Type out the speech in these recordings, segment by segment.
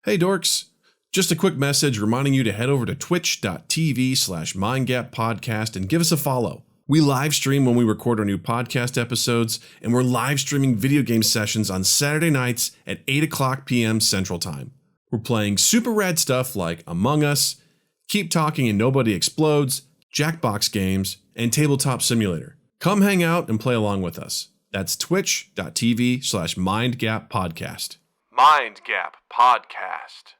Hey dorks, just a quick message reminding you to head over to twitch.tv/mindgappodcast and give us a follow. We live stream when we record our new podcast episodes, and we're live streaming video game sessions on Saturday nights at 8 o'clock p.m. Central Time. We're playing super rad stuff like Among Us, Keep Talking and Nobody Explodes, Jackbox games, and Tabletop Simulator. Come hang out and play along with us. That's twitch.tv/mindgappodcast. Mind Gap Podcast.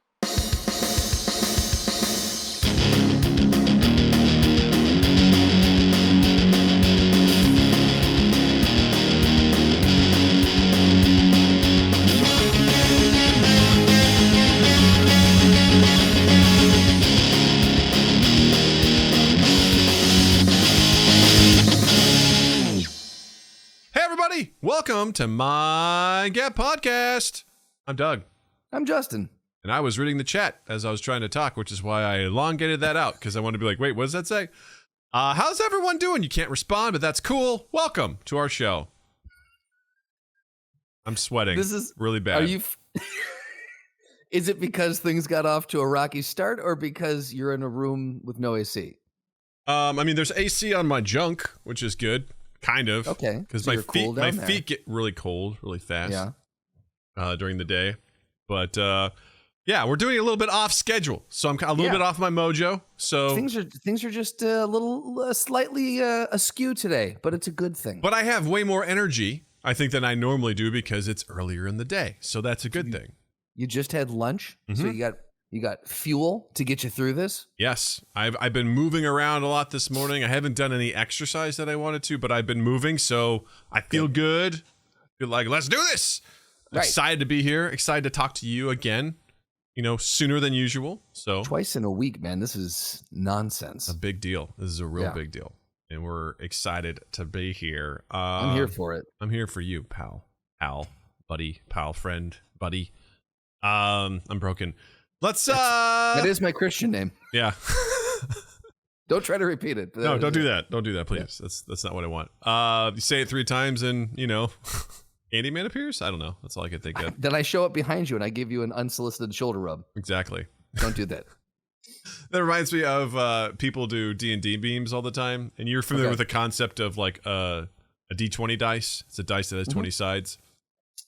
Hey everybody, welcome to Mind Gap Podcast. I'm Doug. I'm Justin. And I was reading the chat as I was trying to talk, which is why I elongated that out, because I wanted to be like, wait, what does that say? How's everyone doing? You can't respond, but that's cool. Welcome to our show. I'm sweating. This is really bad. Are you? Is it because things got off to a rocky start, or because you're in a room with no AC? I mean, there's AC on my junk, which is good, kind of. Okay. Because my feet get really cold, really fast. Yeah. During the day, but yeah, we're doing a little bit off schedule, so I'm a little bit off my mojo. So things are just a little slightly askew today, but it's a good thing. But I have way more energy, I think, than I normally do because it's earlier in the day, so that's a good thing. You just had lunch, so you got fuel to get you through this. Yes, I've been moving around a lot this morning. I haven't done any exercise that I wanted to, but I've been moving, so I feel good. Feel like let's do this. Right. Excited to be here. Excited to talk to you again. You know, sooner than usual. So twice in a week, man. This is nonsense. A big deal. This is a real big deal, and we're excited to be here. I'm here for it. I'm here for you, pal, buddy, friend, buddy. I'm broken. Let's. That is my Christian name. Yeah. Don't try to repeat it. No, don't do that. Don't do that, please. Yeah. That's not what I want. You say it 3 times, and you know. Candyman appears? I don't know. That's all I could think of. Then I show up behind you and I give you an unsolicited shoulder rub. Exactly. Don't do that. That reminds me of people do D&D beams all the time. And you're familiar with the concept of like a D20 dice. It's a dice that has 20 sides.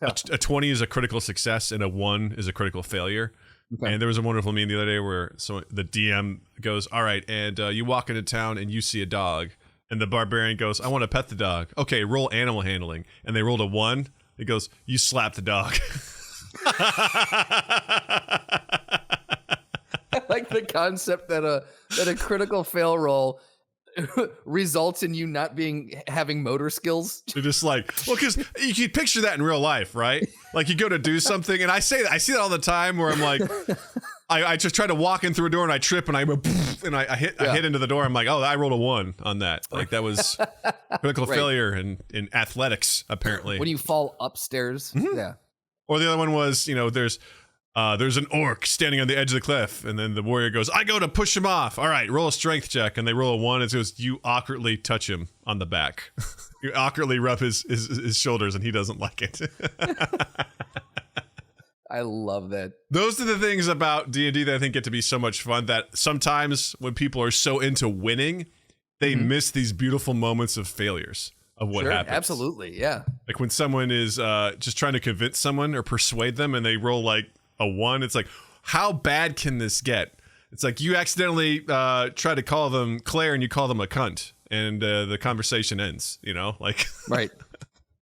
Yeah. A 20 is a critical success and a 1 is a critical failure. Okay. And there was a wonderful meme the other day where the DM goes, all right, and you walk into town and you see a dog. And the barbarian goes, I want to pet the dog. Okay, roll animal handling. And they rolled a 1. It goes, you slap the dog. I like the concept that a critical fail roll results in you not having motor skills. They're just like, well, because you can picture that in real life, right? Like you go to do something, and I see that all the time where I'm like, I just try to walk in through a door and I trip and I hit into the door. I'm like, oh, I rolled a 1 on that. Like that was critical failure in athletics, apparently. When you fall upstairs. Mm-hmm. Yeah. Or the other one was, you know, there's an orc standing on the edge of the cliff, and then the warrior goes, I go to push him off. All right, roll a strength check, and they roll a 1. And it goes, you awkwardly touch him on the back. You awkwardly rub his shoulders, and he doesn't like it. I love that. Those are the things about D&D that I think get to be so much fun, that sometimes when people are so into winning, they miss these beautiful moments of failures of what happens. Absolutely, yeah. Like when someone is just trying to convince someone or persuade them and they roll like a 1, it's like, how bad can this get? It's like you accidentally try to call them Claire and you call them a cunt, and the conversation ends, you know? Like, right.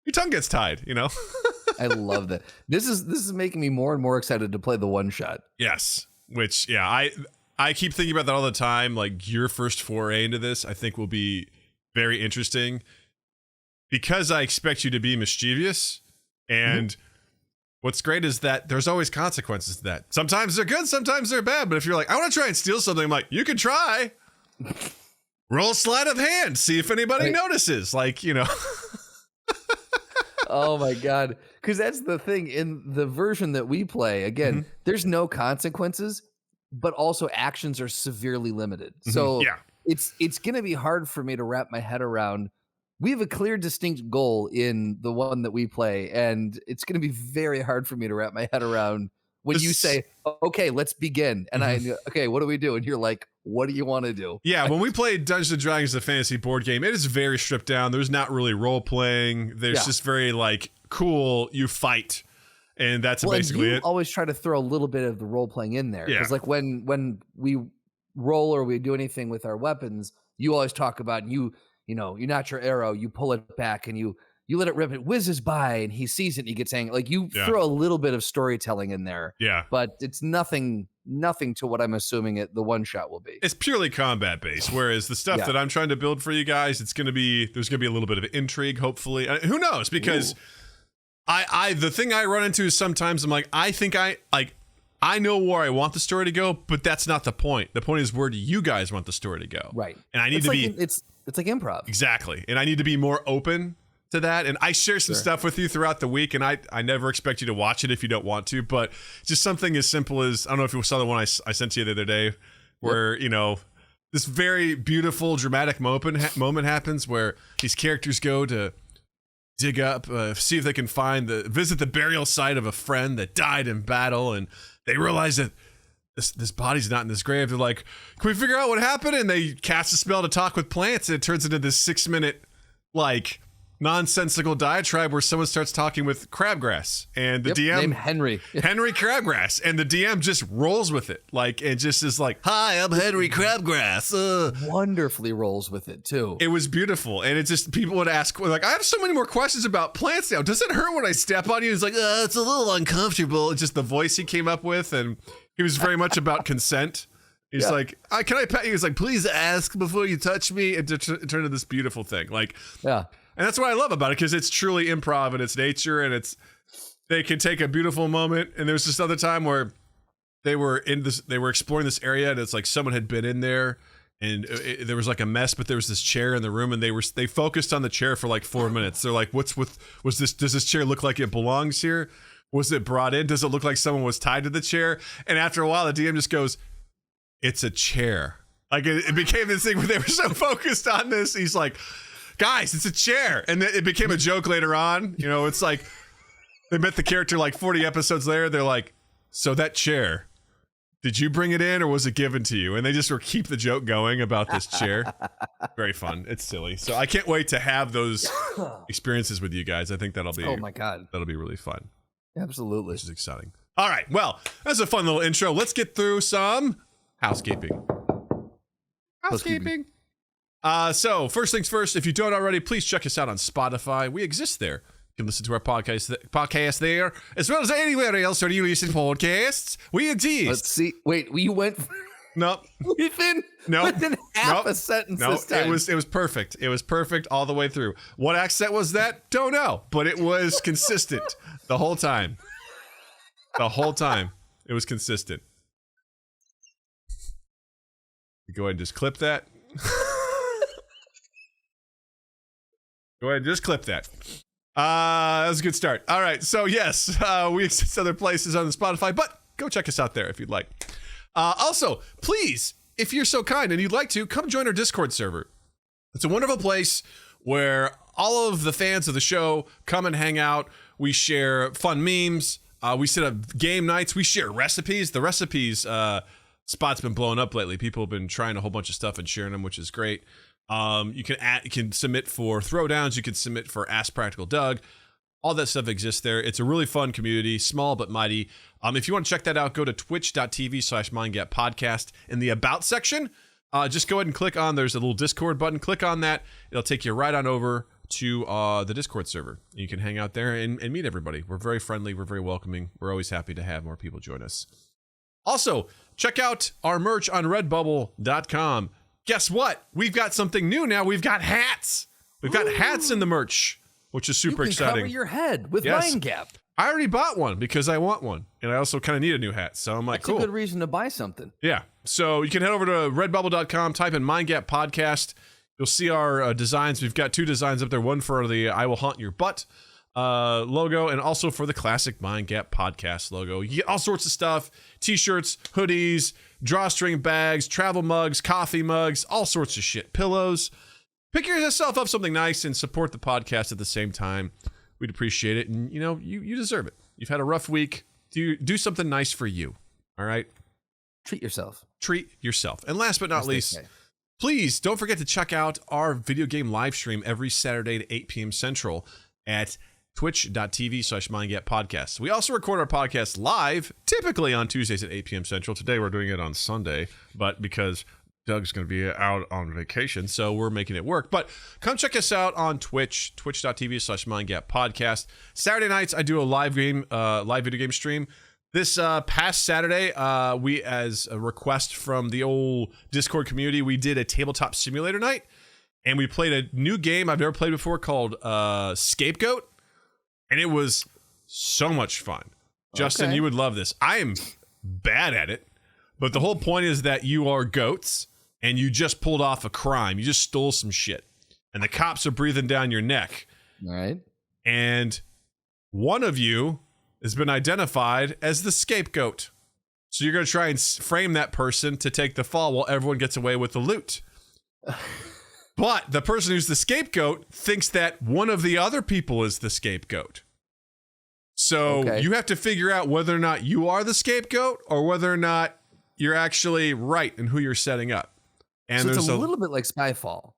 Your tongue gets tied, you know? I love that. This is making me more and more excited to play the one shot. Yes. Which, yeah, I keep thinking about that all the time. Like your first foray into this, I think will be very interesting because I expect you to be mischievous. And what's great is that there's always consequences to that. Sometimes they're good, sometimes they're bad. But if you're like, I want to try and steal something, I'm like, you can try. Roll sleight of hand. See if anybody notices. Like, you know. Oh my God. Because that's the thing in the version that we play. Again, there's no consequences, but also actions are severely limited. So it's going to be hard for me to wrap my head around. We have a clear, distinct goal in the one that we play, and it's going to be very hard for me to wrap my head around when you say, okay, let's begin. And okay, what do we do? And you're like, what do you want to do? Yeah, when we played Dungeons & Dragons, the fantasy board game, it is very stripped down. There's not really role playing. There's just very like, cool, you fight. And that's basically it. Always try to throw a little bit of the role playing in there. Because like when we roll or we do anything with our weapons, you always talk about you notch your arrow, you pull it back and you let it rip, it whizzes by and he sees it and he gets angry. Like you throw a little bit of storytelling in there. Yeah. But it's nothing to what I'm assuming the one shot will be. It's purely combat based. Whereas the stuff that I'm trying to build for you guys, there's gonna be a little bit of intrigue, hopefully. Who knows? Because the thing I run into is sometimes I'm like, I know where I want the story to go, but that's not the point. The point is, where do you guys want the story to go? Right. And I need it's like improv. Exactly. And I need to be more open to that. And I share some stuff with you throughout the week, and I never expect you to watch it if you don't want to, but just something as simple as, I don't know if you saw the one I sent to you the other day where, this very beautiful, dramatic moment happens where these characters go to dig up, see if they can visit the burial site of a friend that died in battle, and they realize that this body's not in this grave. They're like, can we figure out what happened? And they cast a spell to talk with plants, and it turns into this 6-minute, like, nonsensical diatribe where someone starts talking with crabgrass, and the DM named Henry Crabgrass, and the DM just rolls with it, like, and just is like, "Hi, I'm Henry Crabgrass." Wonderfully rolls with it too. It was beautiful, and it just, people would ask, like, I have so many more questions about plants now. Does it hurt when I step on you? It's like, it's a little uncomfortable. It's just the voice he came up with, and he was very much about consent. He's like, can I pet you? He's like, please ask before you touch me, and it turned into this beautiful thing, like, And that's what I love about it, because it's truly improv in its nature, and they can take a beautiful moment. And there was this other time where they were exploring this area, and it's like someone had been in there, and there was like a mess, but there was this chair in the room, and they focused on the chair for like 4 minutes. They're like, does this chair look like it belongs here? Was it brought in? Does it look like someone was tied to the chair? And after a while, the DM just goes, it's a chair. Like it became this thing where they were so focused on this. He's like, guys, it's a chair. And it became a joke later on. It's like they met the character like 40 episodes later. They're like, so that chair, did you bring it in or was it given to you? And they just keep the joke going about this chair. Very fun. It's silly. So I can't wait to have those experiences with you guys. I think that'll be, oh my God, that'll be really fun. Absolutely. Which is exciting. All right. Well, that's a fun little intro. Let's get through some housekeeping. So first things first, if you don't already, please check us out on Spotify. We exist there. You can listen to our podcast there, as well as anywhere else where you listen to podcasts. We exist. Let's see. Wait, we went. Nope. Within half a sentence this time. It was perfect. It was perfect all the way through. What accent was that? Don't know, but it was consistent the whole time. The whole time, it was consistent. Go ahead and just clip that. Go ahead and just clip that. That was a good start. All right. So, yes, we exist other places on the Spotify, but go check us out there if you'd like. Also, please, if you're so kind and you'd like to, come join our Discord server. It's a wonderful place where all of the fans of the show come and hang out. We share fun memes. We set up game nights. We share recipes. The recipes spot's been blowing up lately. People have been trying a whole bunch of stuff and sharing them, which is great. You can submit for throwdowns. You can submit for Ask Practical Doug. All that stuff exists there. It's a really fun community, small but mighty. If you want to check that out, go to twitch.tv/mindgappodcast. In the About section, just go ahead and click on, there's a little Discord button. Click on that. It'll take you right on over to the Discord server. You can hang out there and meet everybody. We're very friendly. We're very welcoming. We're always happy to have more people join us. Also, check out our merch on redbubble.com. Guess what? We've got something new now. We've got hats. We've got hats in the merch, which is super exciting. Cover your head with Mind Gap. I already bought one because I want one, and I also kind of need a new hat. So I'm like, That's cool. a good reason to buy something. Yeah. So you can head over to redbubble.com, type in Mind Gap Podcast. You'll see our designs. We've got 2 designs up there. One for the I Will Haunt Your Butt logo, and also for the classic Mind Gap Podcast logo. You get all sorts of stuff: t-shirts, hoodies, drawstring bags, travel mugs, coffee mugs, all sorts of shit. Pillows. Pick yourself up something nice and support the podcast at the same time. We'd appreciate it. And, you know, you deserve it. You've had a rough week. do something nice for you. All right. Treat yourself. Treat yourself. And last but not least, please don't forget to check out our video game live stream every Saturday at 8 p.m. Central at twitch.tv/mindgappodcast. We also record our podcast live, typically on Tuesdays at 8 p.m. Central. Today we're doing it on Sunday, but because Doug's going to be out on vacation, so we're making it work. But come check us out on Twitch, twitch.tv/mindgappodcast. Saturday nights, I do a live video game stream. This past Saturday, we, as a request from the old Discord community, we did a tabletop simulator night, and we played a new game I've never played before called Scapegoat, and it was so much fun. Justin, you would love this. I am bad at it, but the whole point is that you are goats, and you just pulled off a crime. You just stole some shit, and the cops are breathing down your neck. All right. And one of you has been identified as the scapegoat. So you're going to try and frame that person to take the fall while everyone gets away with the loot. But the person who's the scapegoat thinks that one of the other people is the scapegoat. So you have to figure out whether or not you are the scapegoat or whether or not you're actually right in who you're setting up. And so there's it's a little bit like Skyfall.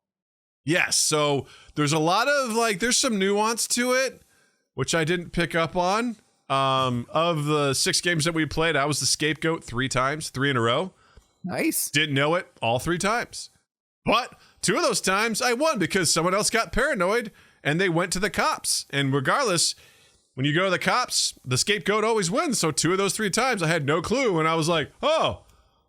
Yes. So there's a lot of there's some nuance to it, which I didn't pick up on. Of the 6 games that we played, I was the scapegoat 3 times, 3 in a row. Nice. Didn't know it all 3 times. But 2 of those times I won because someone else got paranoid and they went to the cops. And regardless, when you go to the cops, the scapegoat always wins. So 2 of those 3 times I had no clue. And I was like, oh,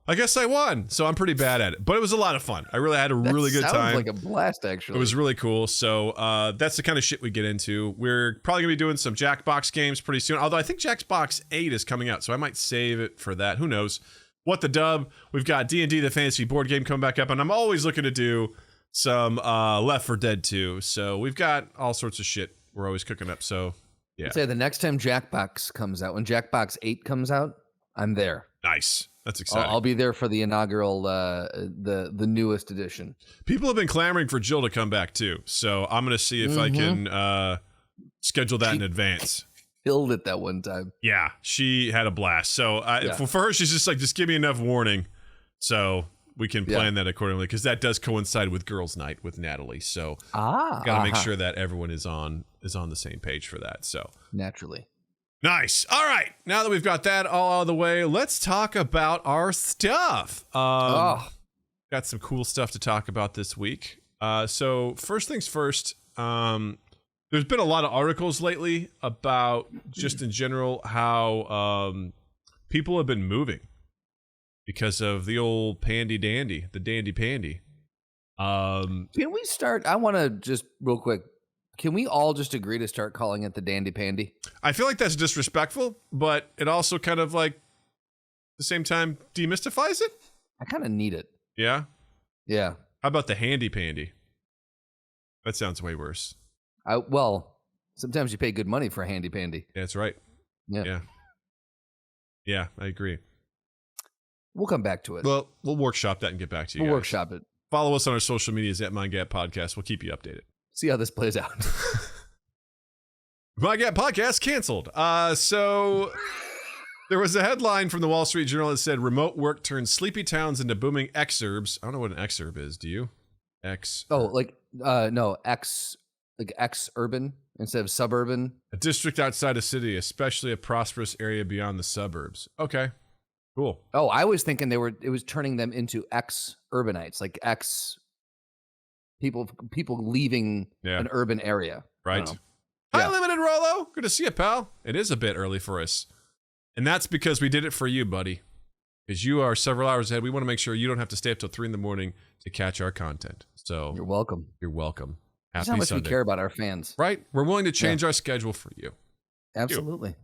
I guess I won. So I'm pretty bad at it. But it was a lot of fun. I really had a really good time. Sounds like a blast, actually. It was really cool. So that's the kind of shit we get into. We're probably going to be doing some Jackbox games pretty soon. Although I think Jackbox 8 is coming out. So I might save it for that. Who knows? What the dub? We've got D&D, the fantasy board game, coming back up. And I'm always looking to do some Left 4 Dead 2. So we've got all sorts of shit we're always cooking up. So yeah. I'd say the next time Jackbox comes out, when Jackbox 8 comes out, I'm there. Nice. That's exciting. I'll be there for the inaugural, the newest edition. People have been clamoring for Jill to come back too, so I'm going to see if I can schedule that in advance. Killed it that one time. Yeah, she had a blast. So for her, she's just like, just give me enough warning, so we can plan that accordingly, because that does coincide with Girls' Night with Natalie. So got to make sure that everyone is on the same page for that. So naturally. Nice. All right. Now that we've got that all out of the way, let's talk about our stuff. Got some cool stuff to talk about this week. So first things first, there's been a lot of articles lately about just in general how people have been moving because of the old Dandy Pandy. Can we start? I want to just real quick. Can we all just agree to start calling it the Dandy Pandy? I feel like that's disrespectful, but it also kind of like, at the same time, demystifies it. I kind of need it. Yeah? Yeah. How about the Handy Pandy? That sounds way worse. Well, sometimes you pay good money for a Handy Pandy. Yeah, that's right. Yeah. Yeah, I agree. We'll come back to it. Well, we'll workshop that and get back to you guys. We'll workshop it. Follow us on our social medias at MindGap Podcast. We'll keep you updated. See how this plays out. MindGap Podcast canceled. So there was a headline from the Wall Street Journal that said remote work turns sleepy towns into booming exurbs. I don't know what an exurb is. Do you? No, ex-urban instead of suburban. A district outside a city, especially a prosperous area beyond the suburbs. Okay, cool. Oh, I was thinking it was turning them into ex-urbanites, like people leaving an urban area. Right. Hi, Limited Rolo. Good to see you, pal. It is a bit early for us. And that's because we did it for you, buddy. Because you are several hours ahead. We want to make sure you don't have to stay up till 3 a.m. to catch our content. So you're welcome. You're welcome. Happy That's how much Sunday. we care about our fans. Right? We're willing to change our schedule for you. Absolutely.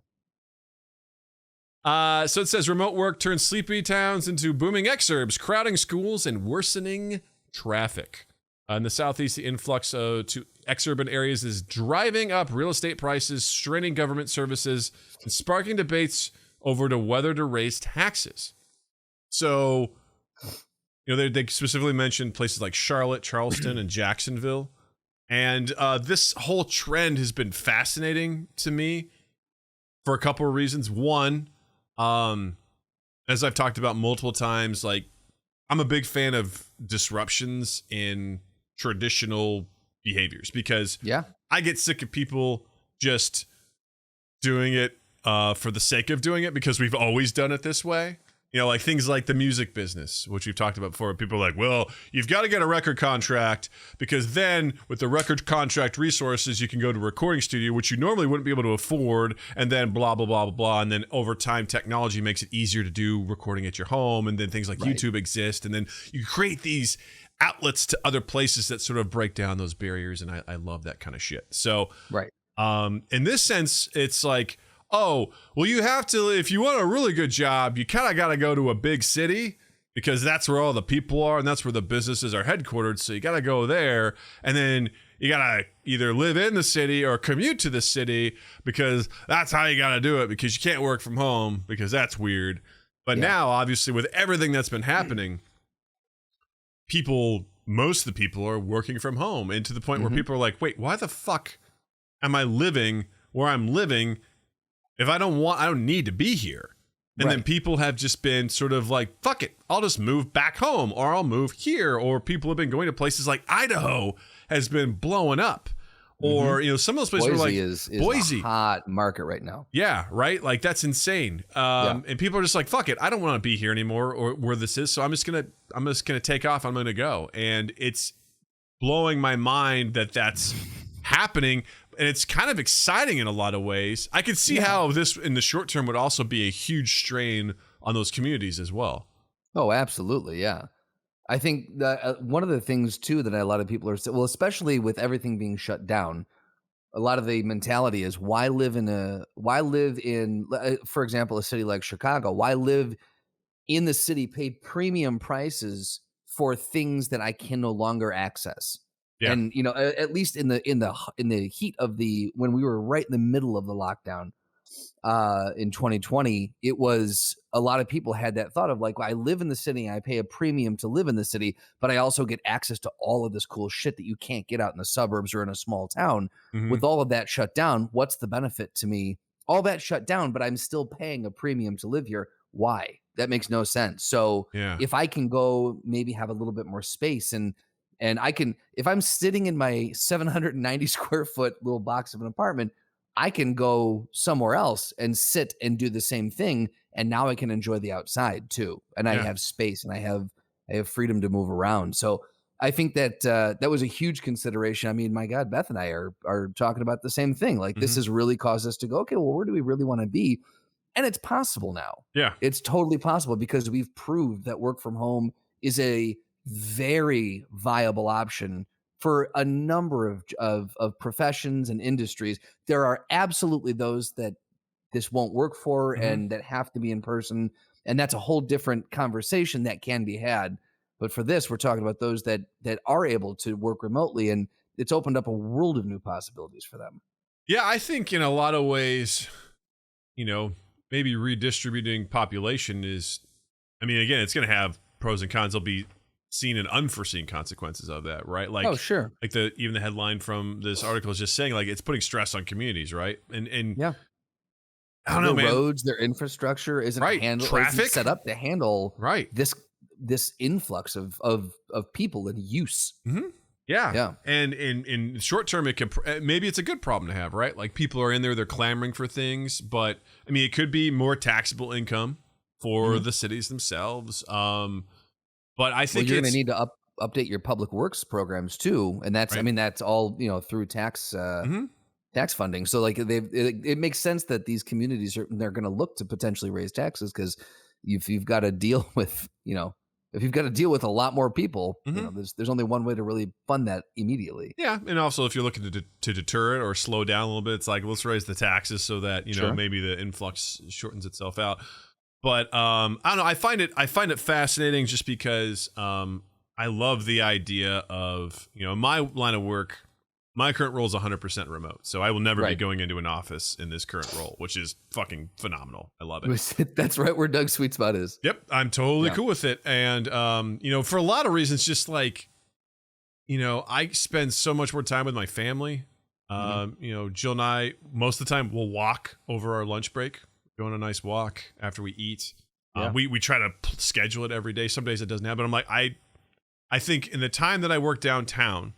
So it says remote work turns sleepy towns into booming exurbs, crowding schools and worsening traffic. In the Southeast, the influx to exurban areas is driving up real estate prices, straining government services, and sparking debates over whether to raise taxes. So, they specifically mentioned places like Charlotte, Charleston, and Jacksonville. And this whole trend has been fascinating to me for a couple of reasons. One, as I've talked about multiple times, like I'm a big fan of disruptions in traditional behaviors because I get sick of people just doing it for the sake of doing it because we've always done it this way. You know, like things like the music business, which we've talked about before. People are like, well, you've got to get a record contract because then with the record contract resources, you can go to a recording studio, which you normally wouldn't be able to afford. And then blah, blah, blah, blah, blah. And then over time, technology makes it easier to do recording at your home. And then things like YouTube exist. And then you create these outlets to other places that sort of break down those barriers. And I love that kind of shit. So in this sense, it's like, oh, well, you have to, if you want a really good job, you kind of got to go to a big city because that's where all the people are and that's where the businesses are headquartered. So you got to go there. And then you got to either live in the city or commute to the city because that's how you got to do it because you can't work from home because that's weird. But now, obviously, with everything that's been happening, most of the people are working from home and to the point where people are like, wait, why the fuck am I living where I'm living if I don't need to be here? And then people have just been sort of like, fuck it, I'll just move back home or I'll move here. Or people have been going to places like Idaho has been blowing up. Or, you know, some of those places Boise are like Boise, a hot market right now. Yeah, right. Like that's insane. And people are just like, fuck it, I don't want to be here anymore or where this is. So I'm just gonna take off. I'm gonna go. And it's blowing my mind that that's happening. And it's kind of exciting in a lot of ways. I could see how this in the short term would also be a huge strain on those communities as well. Oh, absolutely. Yeah. I think that one of the things too that a lot of people are, well, especially with everything being shut down, a lot of the mentality is why live in, for example, a city like Chicago, why live in the city, pay premium prices for things that I can no longer access. Yeah. And, you know, at least in the heat of when we were right in the middle of the lockdown in 2020, it was a lot of people had that thought of like, well, I live in the city, I pay a premium to live in the city, but I also get access to all of this cool shit that you can't get out in the suburbs or in a small town. With all of that shut down, what's the benefit to me? All that shut down, but I'm still paying a premium to live here. Why? That makes no sense. So if I can go maybe have a little bit more space and I can, if I'm sitting in my 790 square foot little box of an apartment, I can go somewhere else and sit and do the same thing. And now I can enjoy the outside too. And I have space and I have freedom to move around. So I think that that was a huge consideration. I mean, my God, Beth and I are talking about the same thing. Like this has really caused us to go, okay, well, where do we really want to be? And it's possible now. Yeah, it's totally possible because we've proved that work from home is a very viable option for a number of professions and industries. There are absolutely those that this won't work for and that have to be in person. And that's a whole different conversation that can be had. But for this, we're talking about those that are able to work remotely, and it's opened up a world of new possibilities for them. Yeah, I think in a lot of ways, you know, maybe redistributing population is, I mean, again, it's going to have pros and cons. There'll be seen and unforeseen consequences of that, right? Like, oh, sure. Like even the headline from this article is just saying like it's putting stress on communities, right? And yeah, I don't know, man. Roads, their infrastructure isn't traffic set up to handle this influx of people and use. Yeah. And in short term, it can maybe it's a good problem to have, right? Like people are in there, they're clamoring for things, but I mean, it could be more taxable income for the cities themselves. But I think you're going to need to update your public works programs too, and that's I mean that's all through tax tax funding. So like it makes sense that these communities they're going to look to potentially raise taxes because you've got to deal with if you've got to deal with a lot more people, there's only one way to really fund that immediately. Yeah, and also if you're looking to deter it or slow down a little bit, it's like let's raise the taxes so that maybe the influx shortens itself out. But I don't know. I find it fascinating just because I love the idea of my line of work. My current role is 100% remote, so I will never be going into an office in this current role, which is fucking phenomenal. I love it. That's right where Doug's sweet spot is. Yep, I'm totally cool with it, and for a lot of reasons, just like I spend so much more time with my family. Jill and I, most of the time, we'll walk over our lunch break, go on a nice walk after we eat. We try to schedule it every day. Some days it doesn't happen. I'm like, I think in the time that I worked downtown,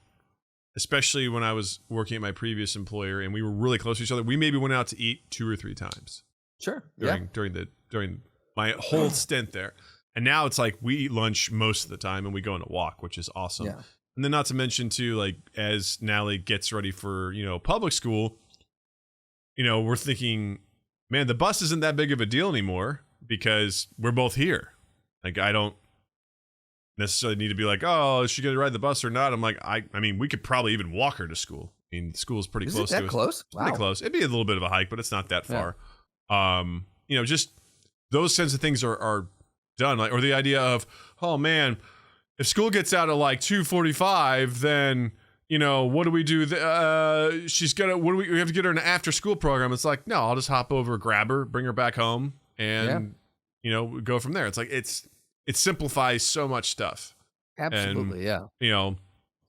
especially when I was working at my previous employer and we were really close to each other, we maybe went out to eat 2 or 3 times. Sure. During my whole stint there. And now it's like we eat lunch most of the time and we go on a walk, which is awesome. Yeah. And then not to mention too, like as Natalie gets ready for, public school, we're thinking, man, the bus isn't that big of a deal anymore because we're both here. Like I don't necessarily need to be like, oh, is she going to ride the bus or not? I'm like, I mean, we could probably even walk her to school. I mean, school is pretty close to us. Close? Wow. Pretty close. It'd be a little bit of a hike, but it's not that far. Just those kinds of things are done. Like, or the idea of, oh man, if school gets out at like 2:45, then what do we do? We have to get her an after school program. It's like, no, I'll just hop over, grab her, bring her back home, and go from there. It's like it simplifies so much stuff. Absolutely, and,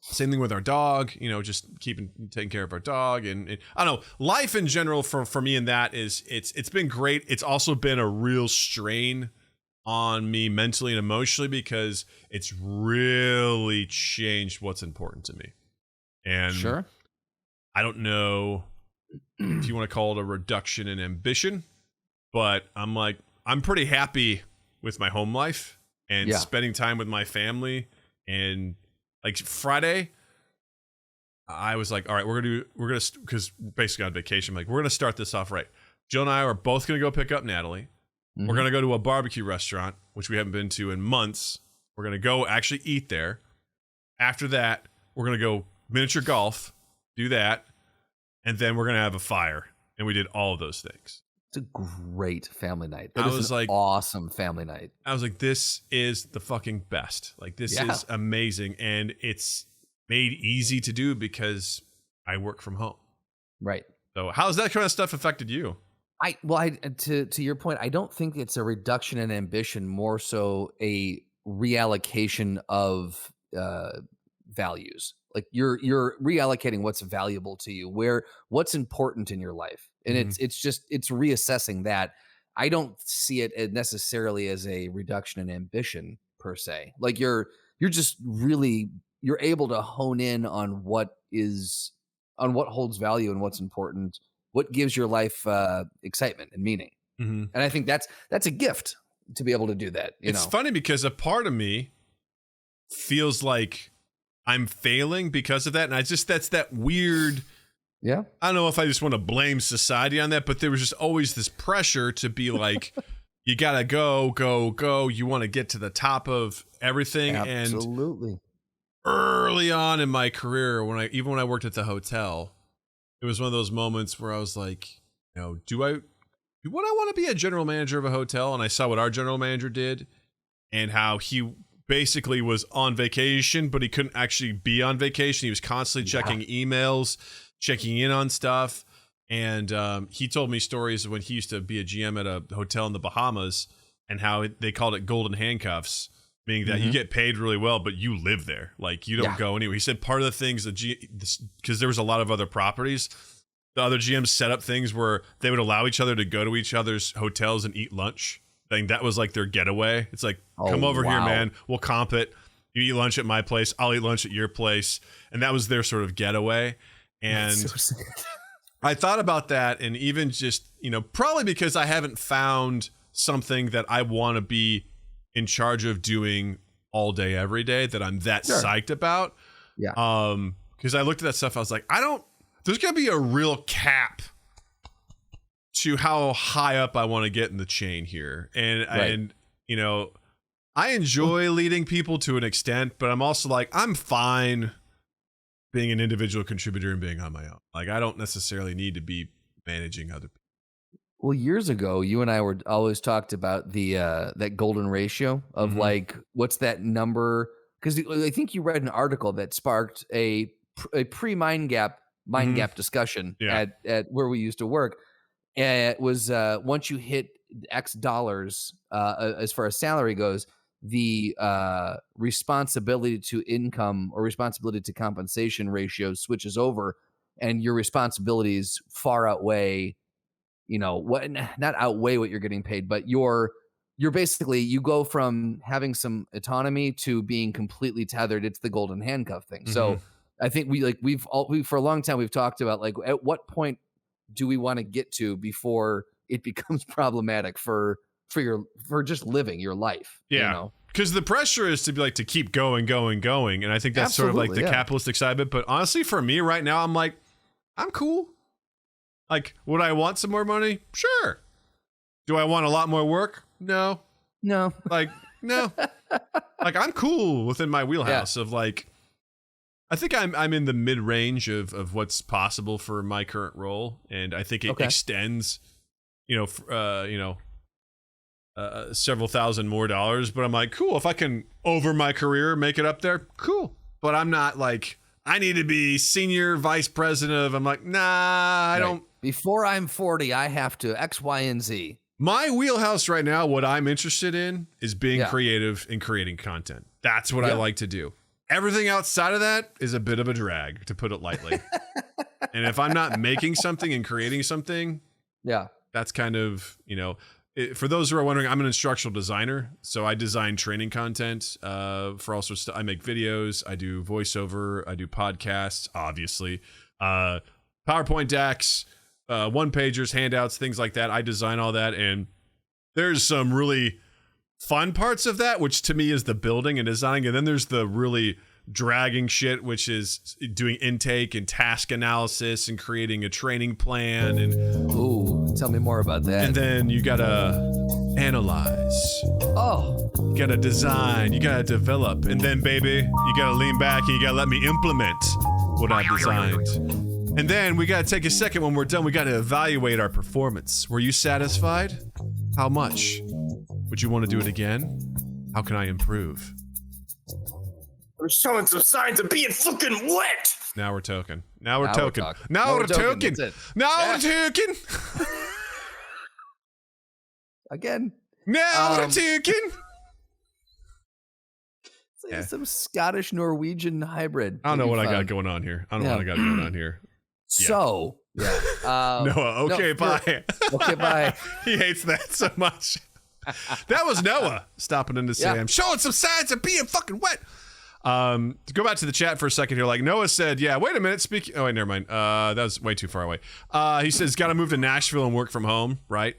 same thing with our dog. Just taking care of our dog, and I don't know, life in general for me in that is it's been great. It's also been a real strain on me mentally and emotionally because it's really changed what's important to me. And sure, I don't know if you want to call it a reduction in ambition, but I'm pretty happy with my home life and spending time with my family. And like Friday, I was like, all right, we're gonna because basically on vacation, I'm like, we're gonna start this off right. Jill and I are both gonna go pick up Natalie. We're going to go to a barbecue restaurant, which we haven't been to in months. We're going to go actually eat there. After that, we're going to go miniature golf, do that, and then we're going to have a fire. And we did all of those things. It's a great family night. That was an awesome family night. I was like, this is the fucking best. Like, this is amazing. And it's made easy to do because I work from home. Right. So how's that kind of stuff affected you? To your point, I don't think it's a reduction in ambition, more so a reallocation of values. Like you're reallocating what's valuable to you, what's important in your life, and it's reassessing that. I don't see it necessarily as a reduction in ambition per se. Like you're just really you're able to hone in on what holds value and what's important. What gives your life excitement and meaning? Mm-hmm. And I think that's a gift to be able to do that. It's funny because a part of me feels like I'm failing because of that. And that's that weird. Yeah. I don't know if I just want to blame society on that, but there was just always this pressure to be like, you got to go. You want to get to the top of everything. Absolutely. And early on in my career, even when I worked at the hotel, it was one of those moments where I was like, would I want to be a general manager of a hotel? And I saw what our general manager did and how he basically was on vacation, but he couldn't actually be on vacation. He was constantly checking emails, checking in on stuff. And he told me stories of when he used to be a GM at a hotel in the Bahamas and how they called it golden handcuffs, meaning that you get paid really well, but you live there. Like you don't go anywhere. He said part of the things because there was a lot of other properties, the other GMs set up things where they would allow each other to go to each other's hotels and eat lunch. I think that was like their getaway. It's like, come over here, man. We'll comp it. You eat lunch at my place. I'll eat lunch at your place. And that was their sort of getaway. And so I thought about that, and even just, probably because I haven't found something that I want to be in charge of doing all day, every day, that I'm that psyched about. Yeah. Because I looked at that stuff, I was like, there's going to be a real cap to how high up I want to get in the chain here. And I enjoy leading people to an extent, but I'm also like, I'm fine being an individual contributor and being on my own. Like, I don't necessarily need to be managing other people. Well, years ago, you and I were always talked about the that golden ratio of like, what's that number? Because I think you read an article that sparked a pre-mind gap discussion at where we used to work. And it was once you hit X dollars, as far as salary goes, the responsibility to income or responsibility to compensation ratio switches over, and your responsibilities far outweigh, what, not outweigh what you're getting paid, but you're basically, you go from having some autonomy to being completely tethered. It's the golden handcuff thing. Mm-hmm. So I think we've for a long time, we've talked about like, at what point do we want to get to before it becomes problematic for just living your life? Yeah. Because the pressure is to be like, to keep going. And I think that's sort of like the capitalistic side of it. But honestly, for me right now, I'm like, I'm cool. Like, would I want some more money? Sure. Do I want a lot more work? No. Like, no. Like, I'm cool within my wheelhouse of like, I think I'm in the mid range of what's possible for my current role. And I think it extends, several thousand more dollars, but I'm like, cool. If I can over my career, make it up there, cool. But I'm not like, I need to be senior vice president of, I'm like, nah, I don't. Before I'm 40, I have to X, Y, and Z. My wheelhouse right now, what I'm interested in is being creative and creating content. That's what I like to do. Everything outside of that is a bit of a drag, to put it lightly. And if I'm not making something and creating something, that's kind of, for those who are wondering, I'm an instructional designer. So I design training content for all sorts of stuff. I make videos, I do voiceover, I do podcasts, obviously, PowerPoint decks, one-pagers, handouts, things like that. I design all that. And there's some really fun parts of that, which to me is the building and designing. And then there's the really dragging shit, which is doing intake and task analysis and creating a training plan. And tell me more about that. And then you gotta analyze. You gotta design. You gotta develop. And then, baby, you gotta lean back and you gotta let me implement what I've designed. And then we gotta take a second when we're done. We gotta evaluate our performance. Were you satisfied? How much? Would you want to do it again? How can I improve? We're showing some signs of being fucking wet. Now we're talking. Now we're talking. Again. Now we're talking. It's like some Scottish Norwegian hybrid. I don't know what I got going on here. So, Noah, okay, bye. Okay, bye. He hates that so much. That was Noah stopping in to say, I'm showing some signs of being fucking wet. To go back to the chat for a second here, like Noah said, wait a minute, oh wait, never mind. That was way too far away. He says, got to move to Nashville and work from home, right?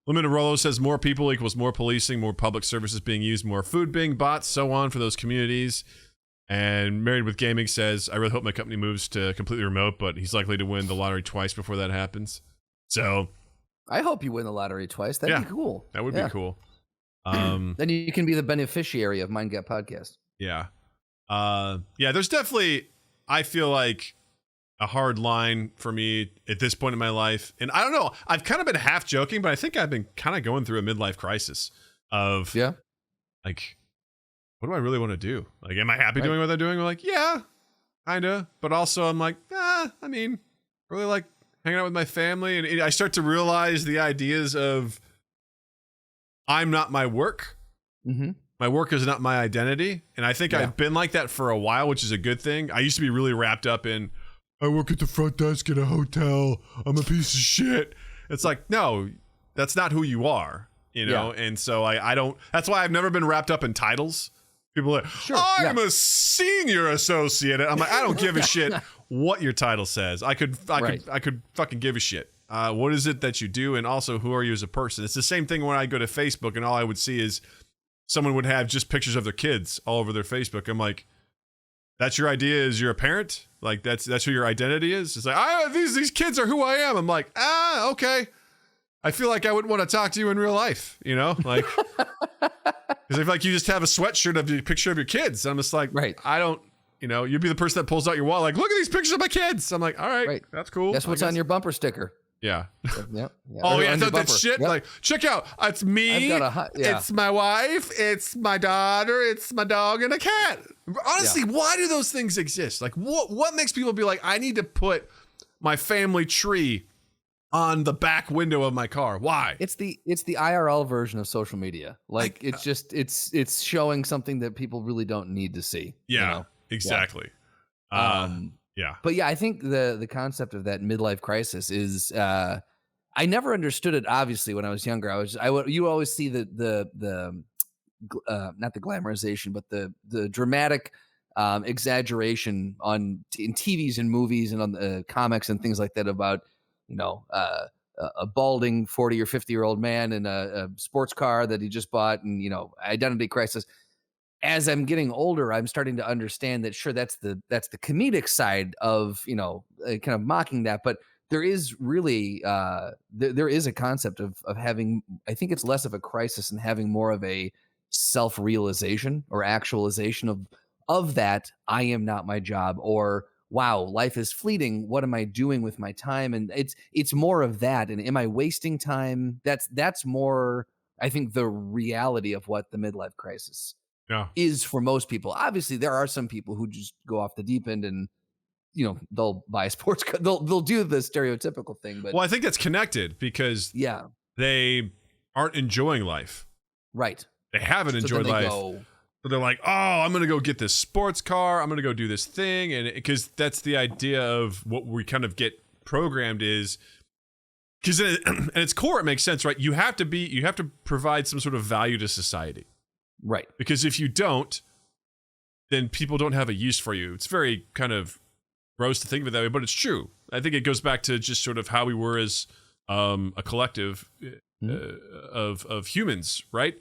Limited Rollo says, more people equals more policing, more public services being used, more food being bought, so on for those communities. And Married with Gaming says, I really hope my company moves to completely remote, but he's likely to win the lottery twice before that happens. So I hope you win the lottery twice. That'd be cool. That would be cool. Then you can be the beneficiary of Mind Gap Podcast. Yeah. There's definitely, I feel like, a hard line for me at this point in my life. And I don't know, I've kind of been half joking, but I think I've been kind of going through a midlife crisis of like, what do I really want to do? Like, am I happy doing what I'm doing? I'm like, yeah, kind of. But also I'm like, really like hanging out with my family. And I start to realize the ideas of I'm not my work. Mm-hmm. My work is not my identity. And I think I've been like that for a while, which is a good thing. I used to be really wrapped up in, I work at the front desk at a hotel. I'm a piece of shit. It's like, no, that's not who you are, And so I don't, that's why I've never been wrapped up in titles. People are like, I'm a senior associate. I'm like, I don't give a shit what your title says. I could fucking give a shit. What is it that you do? And also, who are you as a person? It's the same thing when I go to Facebook and all I would see is someone would have just pictures of their kids all over their Facebook. I'm like, that's your idea is you're a parent? Like that's who your identity is? It's like, these kids are who I am. I'm like, okay. I feel like I wouldn't want to talk to you in real life, like, because I feel like you just have a sweatshirt of your picture of your kids. I'm just like, I don't, you'd be the person that pulls out your wallet, like, look at these pictures of my kids. I'm like, all right. That's cool. That's what's on your bumper sticker. Yeah. Yeah. Oh yeah, that shit. Yep. Like, check out. It's me. It's my wife. It's my daughter. It's my dog and a cat. Honestly, why do those things exist? Like, what makes people be like, I need to put my family tree on the back window of my car? Why? It's the IRL version of social media. Like, it's just it's showing something that people really don't need to see. Yeah, exactly. Yeah. But yeah, I think the concept of that midlife crisis is I never understood it. Obviously, when I was younger, you always see the not the glamorization, but the dramatic exaggeration in TVs and movies and on the comics and things like that about a balding 40 or 50-year-old man in a sports car that he just bought, and identity crisis. As I'm getting older, I'm starting to understand that, sure, that's the comedic side of kind of mocking that, but there is really there is a concept of having, I think it's less of a crisis and having more of a self-realization or actualization of that I am not my job, or wow, life is fleeting, what am I doing with my time? And it's more of that. And am I wasting time? That's more, I think, the reality of what the midlife crisis is for most people. Obviously there are some people who just go off the deep end and they'll buy a sports car, they'll do the stereotypical thing. But well, I think that's connected because they aren't enjoying life. Right. They haven't enjoyed life. So they're like, oh, I'm going to go get this sports car. I'm going to go do this thing. And because that's the idea of what we kind of get programmed is, because at its core, it makes sense, right? You have to provide some sort of value to society. Right. Because if you don't, then people don't have a use for you. It's very kind of gross to think of it that way, but it's true. I think it goes back to just sort of how we were as a collective of humans, right?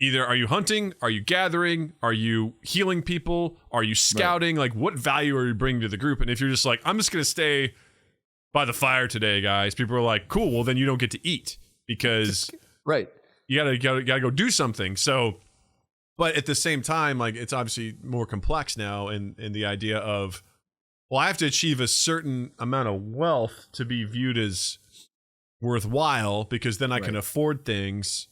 Either are you hunting, are you gathering, are you healing people, are you scouting? Like, what value are you bringing to the group? And if you're just like, I'm just going to stay by the fire today, guys, people are like, cool, well, then you don't get to eat because right. You gotta go do something. So, but at the same time, like, it's obviously more complex now in the idea of, well, I have to achieve a certain amount of wealth to be viewed as worthwhile, because then I can afford things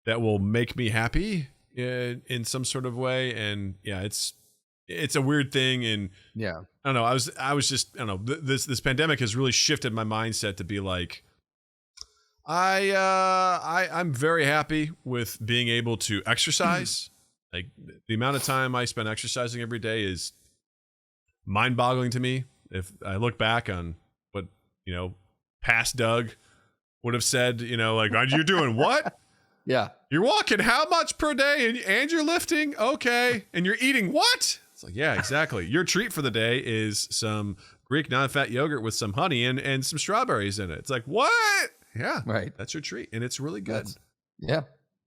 that will make me happy in some sort of way. And yeah, it's a weird thing. And I don't know, I was just, I don't know, this pandemic has really shifted my mindset to be like, I'm very happy with being able to exercise. Like, the amount of time I spend exercising every day is mind-boggling to me. If I look back on what past Doug would have said, like, you're doing what? Yeah. You're walking how much per day, and you're lifting? Okay. And you're eating what? It's like, yeah, exactly. Your treat for the day is some Greek non-fat yogurt with some honey and some strawberries in it. It's like, what? Yeah. Right. That's your treat. And it's really good. Yeah.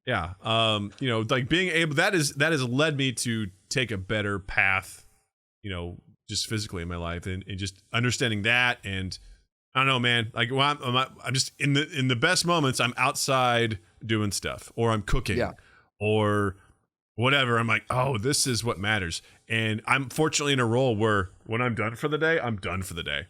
Like being able, that has led me to take a better path, just physically in my life, and just understanding that. And I don't know, man, like, well, I'm just in the best moments, I'm outside doing stuff, or I'm cooking, or whatever. I'm like, oh, this is what matters. And I'm fortunately in a role where when I'm done for the day, I'm done for the day.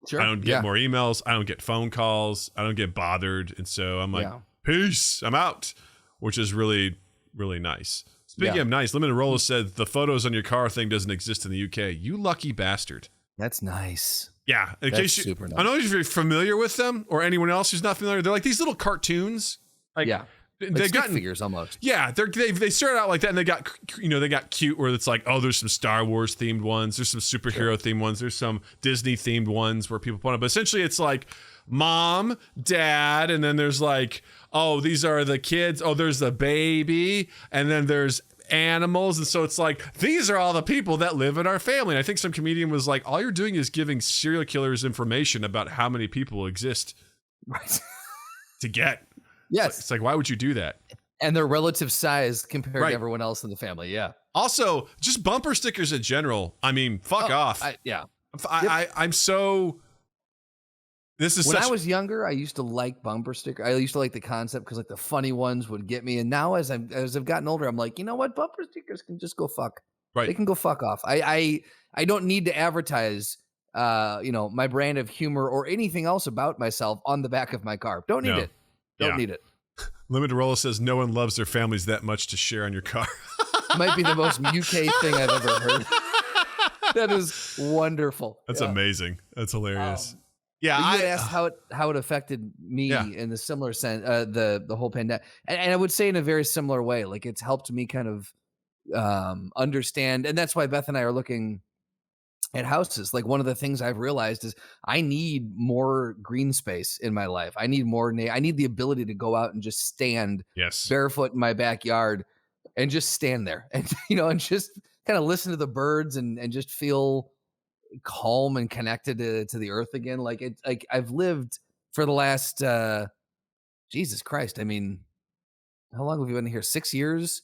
Sure. I don't get more emails. I don't get phone calls. I don't get bothered. And so I'm like, peace, I'm out, which is really, really nice. Speaking of nice, Limited Roller said the photos on your car thing doesn't exist in the UK. You lucky bastard. That's nice. Yeah. In case super nice. I don't know if you're familiar with them or anyone else who's not familiar. They're like these little cartoons. Like, they've got figures almost. Yeah, they started out like that, and they got cute where it's like, oh, there's some Star Wars themed ones, there's some superhero themed ones, there's some Disney themed ones where people put it. But essentially, it's like mom, dad, and then there's like, oh, these are the kids. Oh, there's the baby, and then there's animals, and so it's like these are all the people that live in our family. And I think some comedian was like, all you're doing is giving serial killers information about how many people exist, to get. Yes. It's like, why would you do that? And their relative size compared to everyone else in the family. Yeah. Also, just bumper stickers in general. I mean, fuck off. I'm so. This is when I was younger, I used to like bumper stickers. I used to like the concept because like the funny ones would get me. And now as I've gotten older, I'm like, you know what? Bumper stickers can just go fuck. Right. They can go fuck off. I don't need to advertise my brand of humor or anything else about myself on the back of my car. Don't need it. Don't need it. Limited Roller says no one loves their families that much to share on your car. Might be the most UK thing I've ever heard. That is wonderful. That's amazing. That's hilarious. You asked how it affected me in the similar sense, the whole pandemic, and I would say in a very similar way. Like, it's helped me kind of understand, and that's why Beth and I are looking at houses. Like one of the things I've realized is I need more green space in my life. I need more. I need the ability to go out and just stand barefoot in my backyard and just stand there and, and just kind of listen to the birds and just feel calm and connected to the earth again. Like I've lived for the last, Jesus Christ. I mean, how long have you been here? 6 years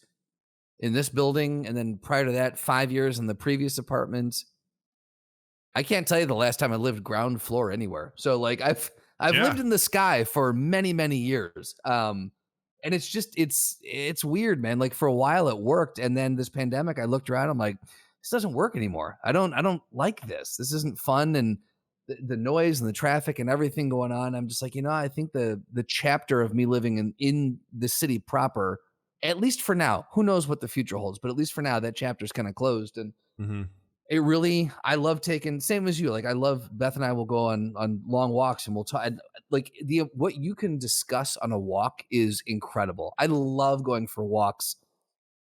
in this building. And then prior to that, 5 years in the previous apartment. I can't tell you the last time I lived ground floor anywhere. So like I've lived in the sky for many, many years. And it's just, it's weird, man. Like for a while it worked. And then this pandemic, I looked around, I'm like, this doesn't work anymore. I don't like this. This isn't fun. And the noise and the traffic and everything going on. I'm just like, I think the chapter of me living in the city proper, at least for now, who knows what the future holds, but at least for now, that chapter's kind of closed. And it really, I love taking, same as you. Like I love, Beth and I will go on long walks and we'll talk. Like what you can discuss on a walk is incredible. I love going for walks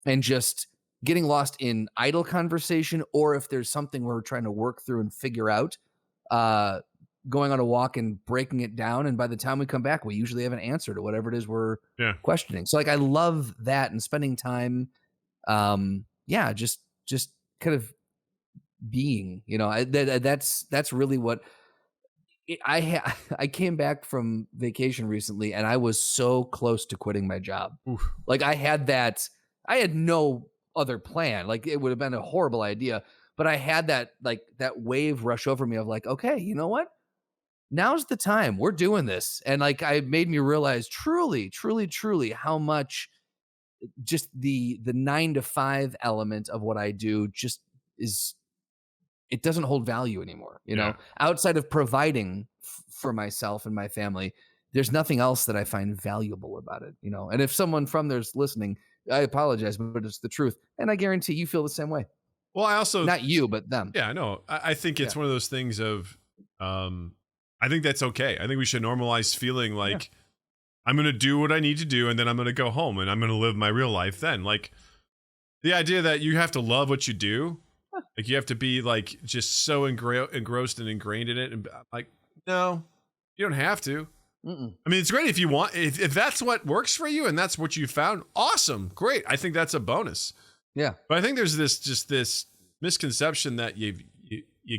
and just getting lost in idle conversation, or if there's something we're trying to work through and figure out, going on a walk and breaking it down. And by the time we come back, we usually have an answer to whatever it is we're questioning. So like, I love that and spending time. Just kind of being, that's really what I came back from vacation recently and I was so close to quitting my job. Oof. Like I had no other plan. Like it would have been a horrible idea, but I had that wave rush over me of like, okay, you know what? Now's the time. We're doing this. And like, I made me realize truly, truly, truly how much just the 9 to 5 element of what I do just is, it doesn't hold value anymore. Outside of providing for myself and my family, there's nothing else that I find valuable about it, and if someone from there's listening, I apologize, but it's the truth. And I guarantee you feel the same way. Well, I also, not you, but them. Yeah, I know. I think it's one of those things of, I think that's okay. I think we should normalize feeling like I'm going to do what I need to do and then I'm going to go home and I'm going to live my real life then. Like the idea that you have to love what you do, like you have to be like just so engrossed and ingrained in it. And like, no, you don't have to. I mean, it's great if you want, if that's what works for you and that's what you found. Awesome. Great. I think that's a bonus. Yeah. But I think there's this misconception that you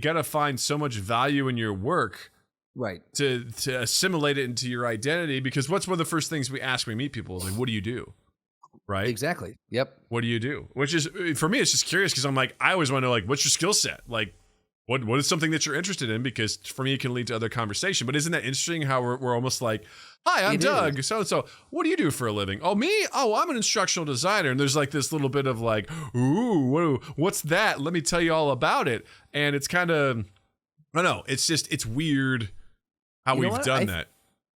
got to find so much value in your work, right, to assimilate it into your identity. Because what's one of the first things we ask when we meet people is like, what do you do? Right. Exactly. Yep. What do you do? Which is, for me, it's just curious because I'm like, I always want to know, like, what's your skill set? Like, what is something that you're interested in? Because for me, it can lead to other conversation. But isn't that interesting how we're almost like, hi, I'm Doug. So what do you do for a living? Oh, me? Oh, I'm an instructional designer. And there's like this little bit of like, ooh, what's that? Let me tell you all about it. And it's kind of, I don't know. It's just, it's weird how we've done that.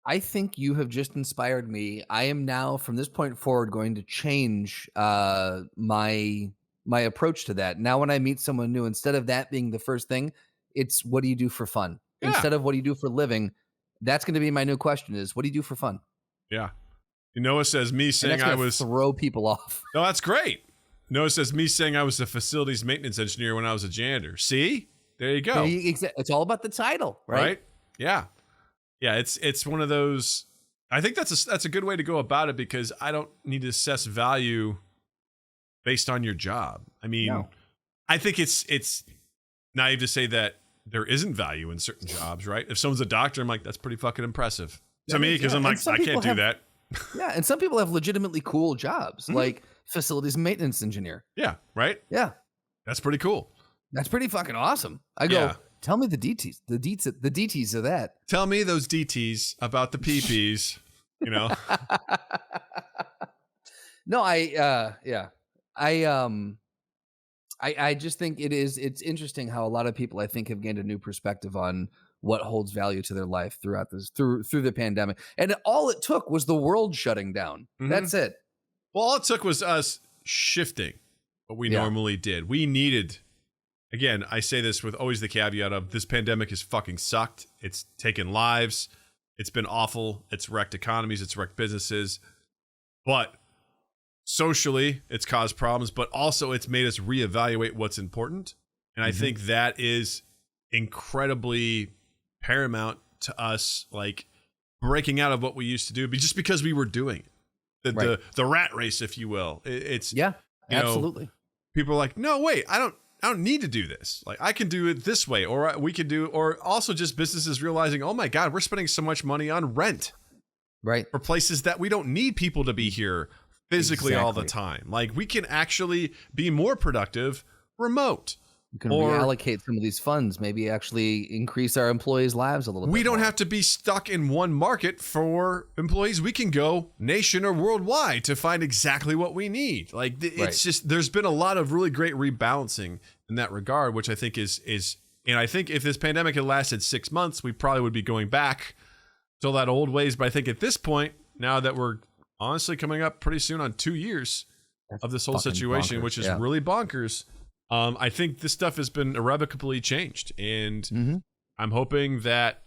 I think you have just inspired me. I am now, from this point forward, going to change my approach to that. Now, when I meet someone new, instead of that being the first thing, it's what do you do for fun? Yeah. Instead of what do you do for living, that's going to be my new question is, what do you do for fun? Yeah. Noah says me saying I was throw people off. No, that's great. Noah says me saying I was a facilities maintenance engineer when I was a janitor. See? There you go. It's all about the title, right? Yeah. Yeah, it's one of those. I think that's a good way to go about it because I don't need to assess value based on your job. I mean, I think it's naive to say that there isn't value in certain jobs, right? If someone's a doctor, I'm like, that's pretty fucking impressive to me because I'm like, I can't do that. Yeah, and some people have legitimately cool jobs, like facilities maintenance engineer. Yeah, right? Yeah. That's pretty cool. That's pretty fucking awesome. I go, tell me the DTs, the DTs of that. Tell me those DTs about the PPs, No, I just think it's interesting how a lot of people I think have gained a new perspective on what holds value to their life throughout through the pandemic. And all it took was the world shutting down. Mm-hmm. That's it. Well, all it took was us shifting what we normally did. We needed, again, I say this with always the caveat of this pandemic has fucking sucked. It's taken lives. It's been awful. It's wrecked economies. It's wrecked businesses. But socially, it's caused problems, but also it's made us reevaluate what's important. And I think that is incredibly paramount to us, like breaking out of what we used to do, but just because we were doing it. The rat race, if you will. It's absolutely. People are like, no, wait, I don't need to do this. Like I can do it this way, or we can do, or also just businesses realizing, oh my God, we're spending so much money on rent, right, for places that we don't need people to be here physically all the time. Like we can actually be more productive remote. You can reallocate some of these funds, maybe actually increase our employees' lives a little bit. We don't have to be stuck in one market for employees. We can go nation or worldwide to find exactly what we need. Like it's just, there's been a lot of really great rebalancing in that regard, which I think is, and I think if this pandemic had lasted 6 months, we probably would be going back to that old ways. But I think at this point, now that we're honestly coming up pretty soon on 2 years of this whole situation, which is really bonkers. I think this stuff has been irrevocably changed, and I'm hoping that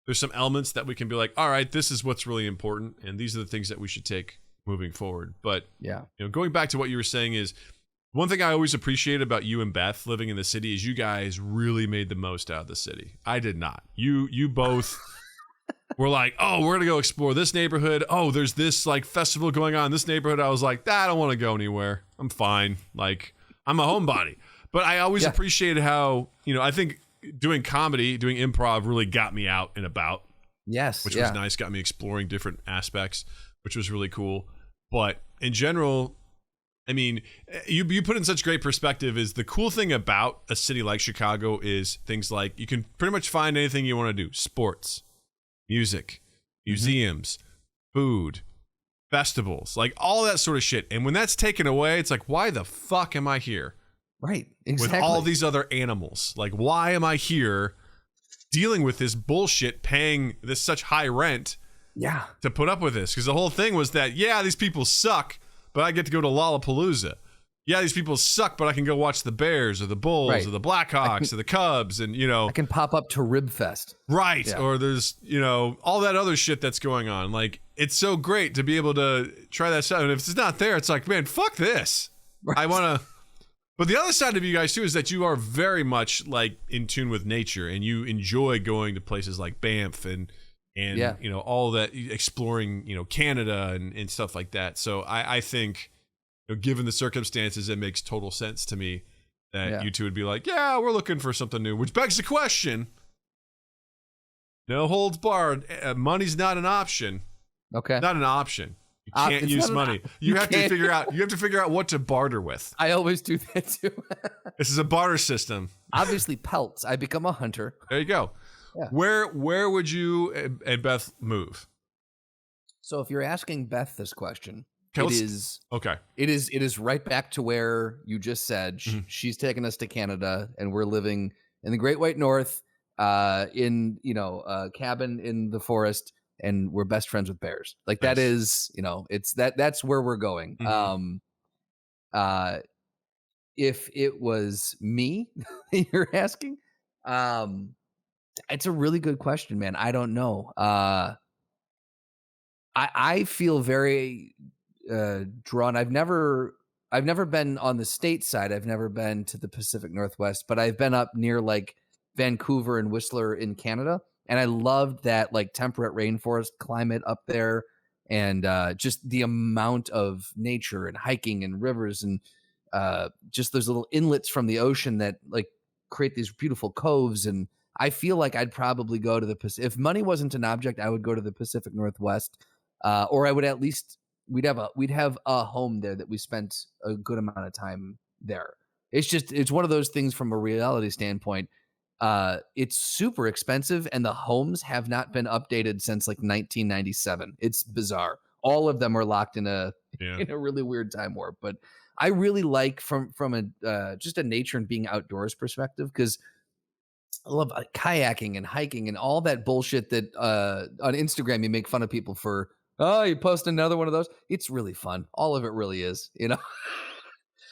there's some elements that we can be like, all right, this is what's really important, and these are the things that we should take moving forward. But going back to what you were saying is, one thing I always appreciate about you and Beth living in the city is you guys really made the most out of the city. I did not. You both were like, oh, we're gonna go explore this neighborhood. Oh, there's this like festival going on in this neighborhood. I was like, I don't want to go anywhere. I'm fine. Like I'm a homebody. But I always appreciated how, I think doing comedy, doing improv really got me out and about. Yes. Which was nice. Got me exploring different aspects, which was really cool. But in general, I mean, you put in such great perspective is the cool thing about a city like Chicago is things like you can pretty much find anything you want to do. Sports, music, museums, food, festivals, like all that sort of shit. And when that's taken away, it's like, why the fuck am I here? Right, exactly. With all these other animals. Like, why am I here dealing with this bullshit, paying this such high rent to put up with this? Because the whole thing was that, these people suck, but I get to go to Lollapalooza. Yeah, these people suck, but I can go watch the Bears or the Bulls or the Blackhawks or the Cubs. And, I can pop up to Ribfest. Right. Yeah. Or there's, all that other shit that's going on. Like, it's so great to be able to try that stuff. And if it's not there, it's like, man, fuck this. Right. I want to... But the other side of you guys too is that you are very much like in tune with nature, and you enjoy going to places like Banff and all that, exploring Canada and stuff like that. So I think given the circumstances, it makes total sense to me that you two would be like, we're looking for something new. Which begs the question: no holds barred. Money's not an option. Okay, not an option. You can't use money. You have to figure out what to barter with. I always do that too. This is a barter system. Obviously, pelts. I become a hunter. There you go. Yeah. Where would you and Beth move? So if you're asking Beth this question, it is right back to where you just said. She's taking us to Canada, and we're living in the Great White North, in a cabin in the forest. And we're best friends with bears. Like that is, it's that's where we're going. If it was me you're asking, it's a really good question, man. I don't know. I feel very drawn. I've never been on the state side. I've never been to the Pacific Northwest, but I've been up near like Vancouver and Whistler in Canada. And I loved that like temperate rainforest climate up there, and just the amount of nature and hiking and rivers and just those little inlets from the ocean that like create these beautiful coves. And I feel like I'd probably go to the Pacific. If money wasn't an object, I would go to the Pacific Northwest, or I would at least we'd have a home there that we spent a good amount of time there. It's one of those things from a reality standpoint. It's super expensive, and the homes have not been updated since like 1997. It's bizarre. All of them are locked in a really weird time warp. But I really like from a just a nature and being outdoors perspective, because I love kayaking and hiking and all that bullshit that on Instagram you make fun of people for. Oh, you post another one of those. It's really fun. All of it really is.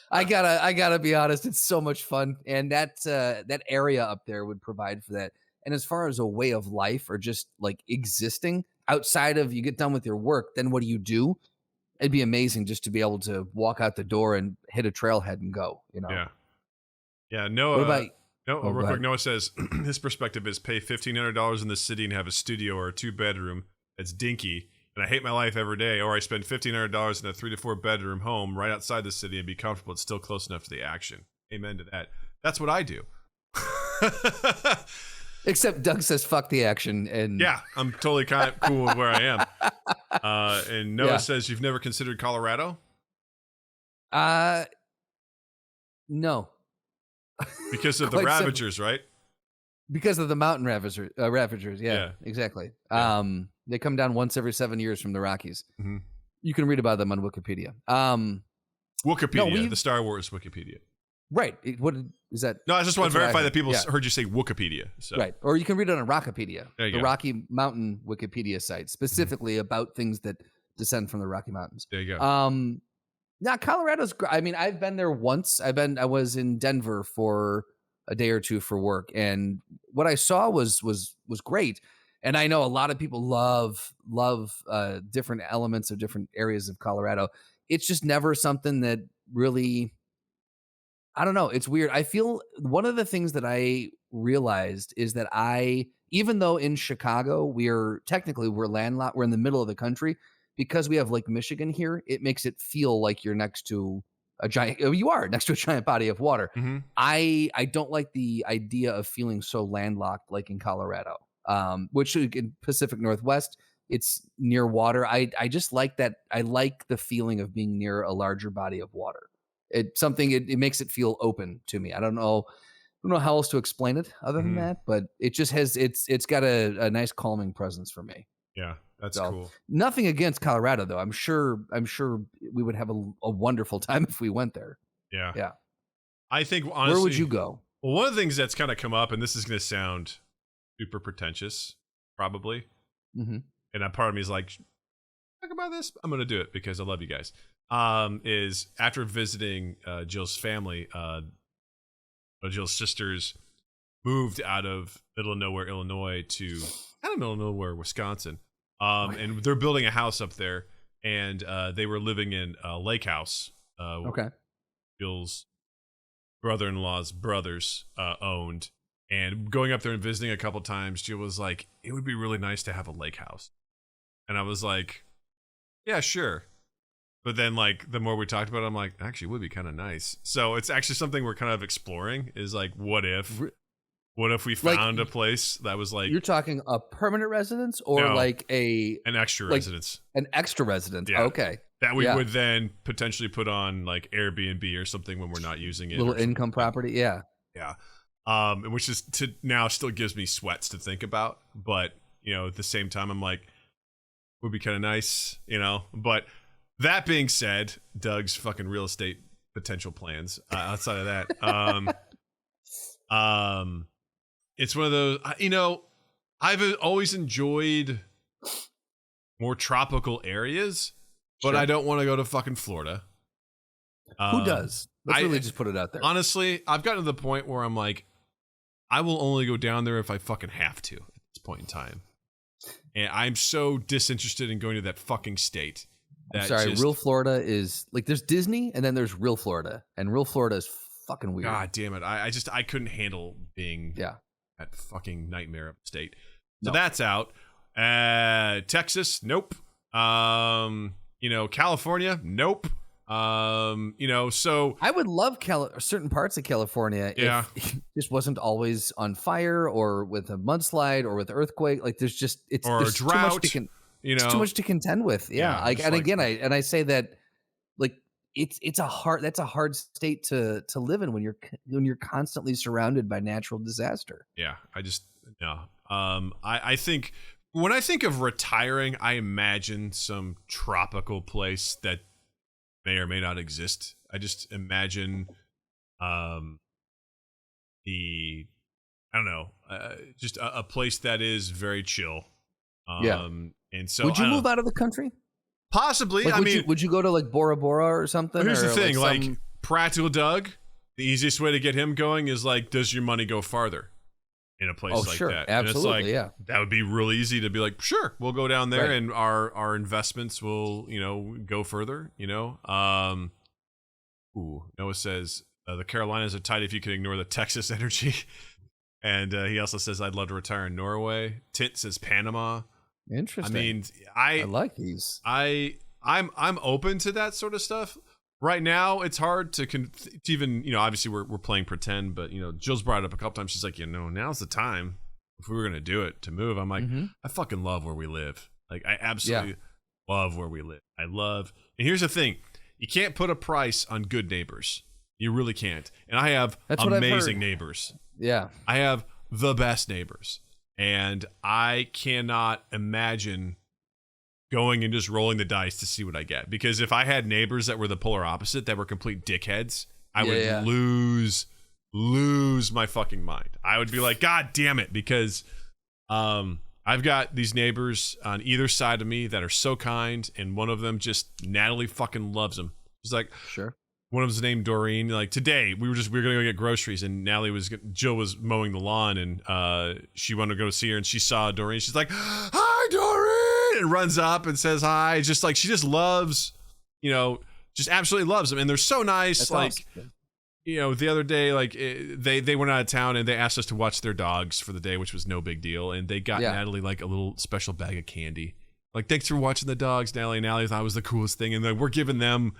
I gotta be honest. It's so much fun, and that area up there would provide for that. And as far as a way of life or just like existing outside of you get done with your work, then what do? It'd be amazing just to be able to walk out the door and hit a trailhead and go. Yeah. Yeah, Noah. What about? No, real quick. Noah says his perspective is pay $1,500 in the city and have a studio or a 2-bedroom that's dinky, and I hate my life every day. Or I spend $1,500 in a 3 to 4 bedroom home right outside the city and be comfortable. It's still close enough to the action. Amen to that. That's what I do. Except Doug says fuck the action, and yeah, I'm totally kind of cool with where I am. And Noah says you've never considered Colorado. No. Because of the Ravagers, right? Because of the mountain Ravagers, yeah. Exactly. Yeah. They come down once every 7 years from the Rockies. Mm-hmm. You can read about them on Wikipedia. Wikipedia, the Star Wars Wikipedia. Right. What is that? No, I just want to verify that people heard you say Wikipedia. So. Right. Or you can read it on Rockipedia, the Rocky Mountain Wikipedia site, specifically about things that descend from the Rocky Mountains. There you go. Now, Colorado's great. I mean, I've been there once. I was in Denver for a day or two for work, and what I saw was great. And I know a lot of people love different elements of different areas of Colorado. It's just never something that really, I don't know. It's weird. I feel one of the things that I realized is that even though in Chicago we're landlocked, we're in the middle of the country, because we have Lake Michigan here, it makes it feel like you're next to a giant body of water. Mm-hmm. I don't like the idea of feeling so landlocked like in Colorado, which in Pacific Northwest, it's near water. I just like that. I like the feeling of being near a larger body of water. It makes it feel open to me. I don't know how else to explain it other than that, but it just it's got a nice calming presence for me. Yeah. That's cool. Nothing against Colorado, though. I'm sure we would have a wonderful time if we went there. Yeah. Yeah. I think, honestly, where would you go? Well, one of the things that's kind of come up, and this is going to sound super pretentious, probably. Mm-hmm. And a part of me is like, talk about this. I'm going to do it because I love you guys. Is after visiting Jill's family, Jill's sisters moved out of middle of nowhere, Illinois to kind of middle of nowhere, Wisconsin. And they're building a house up there, and they were living in a lake house. Okay. Bill's brother-in-law's brothers owned, and going up there and visiting a couple times, Jill was like, "It would be really nice to have a lake house," and I was like, "Yeah, sure." But then, like, the more we talked about it, I'm like, actually, it would be kind of nice. So it's actually something we're kind of exploring. Is like, what if? What if we found a place that was like... You're talking a permanent residence or like an extra residence? An extra residence. Yeah. Okay. That we would then potentially put on like Airbnb or something when we're not using it. Little income property. Yeah. Yeah. Which is now still gives me sweats to think about. But, at the same time, I'm like, would be kind of nice, But that being said, Doug's fucking real estate potential plans outside of that. It's one of those, I've always enjoyed more tropical areas, but I don't want to go to fucking Florida. Who does? Let's really just put it out there. Honestly, I've gotten to the point where I'm like, I will only go down there if I fucking have to at this point in time. And I'm so disinterested in going to that fucking state. I'm sorry, real Florida is like, there's Disney and then there's real Florida, and real Florida is fucking weird. God damn it. I couldn't handle being that fucking nightmare of a state. So that's out. Texas, nope. California, nope. So I would love certain parts of California if it just wasn't always on fire or with a mudslide or with earthquake. Like there's a drought. Too much to contend with. Yeah. I say that like that's a hard state to live in when you're constantly surrounded by natural disaster. Yeah. I think when I think of retiring, I imagine some tropical place that may or may not exist. I just imagine just a place that is very chill. And so would you move out of the country? Possibly. Like, would you go to like Bora Bora or something? Here's the thing, like Practical Doug, the easiest way to get him going is like, does your money go farther in a place like that? Absolutely, and it's like, that would be real easy to be like, sure, we'll go down there and our investments will, go further, Noah says, The Carolinas are tight if you can ignore the Texas energy. And he also says, I'd love to retire in Norway. Tit says Panama. Interesting. I mean, I like these. I'm open to that sort of stuff. Right now, it's hard to even, obviously we're playing pretend, but, Jill's brought it up a couple times. She's like, now's the time if we were going to do it, to move. I'm like, I fucking love where we live. Like, I absolutely love where we live. And here's the thing. You can't put a price on good neighbors. You really can't. And I have amazing neighbors. Yeah. I have the best neighbors. And I cannot imagine going and just rolling the dice to see what I get. Because if I had neighbors that were the polar opposite, that were complete dickheads, I would lose my fucking mind. I would be like, God damn it. Because I've got these neighbors on either side of me that are so kind. And one of them Natalie fucking loves them. She's like, sure. One of them's named Doreen. Like today, we were gonna go get groceries, and Jill was mowing the lawn, and she wanted to go see her, and she saw Doreen. She's like, "Hi, Doreen!" and runs up and says hi. Just like she just loves, just absolutely loves them, and they're so nice. That's like, awesome. The other day, like they went out of town and they asked us to watch their dogs for the day, which was no big deal, and they got Natalie like a little special bag of candy. Like, thanks for watching the dogs, Natalie. Natalie thought it was the coolest thing, and then we're giving them.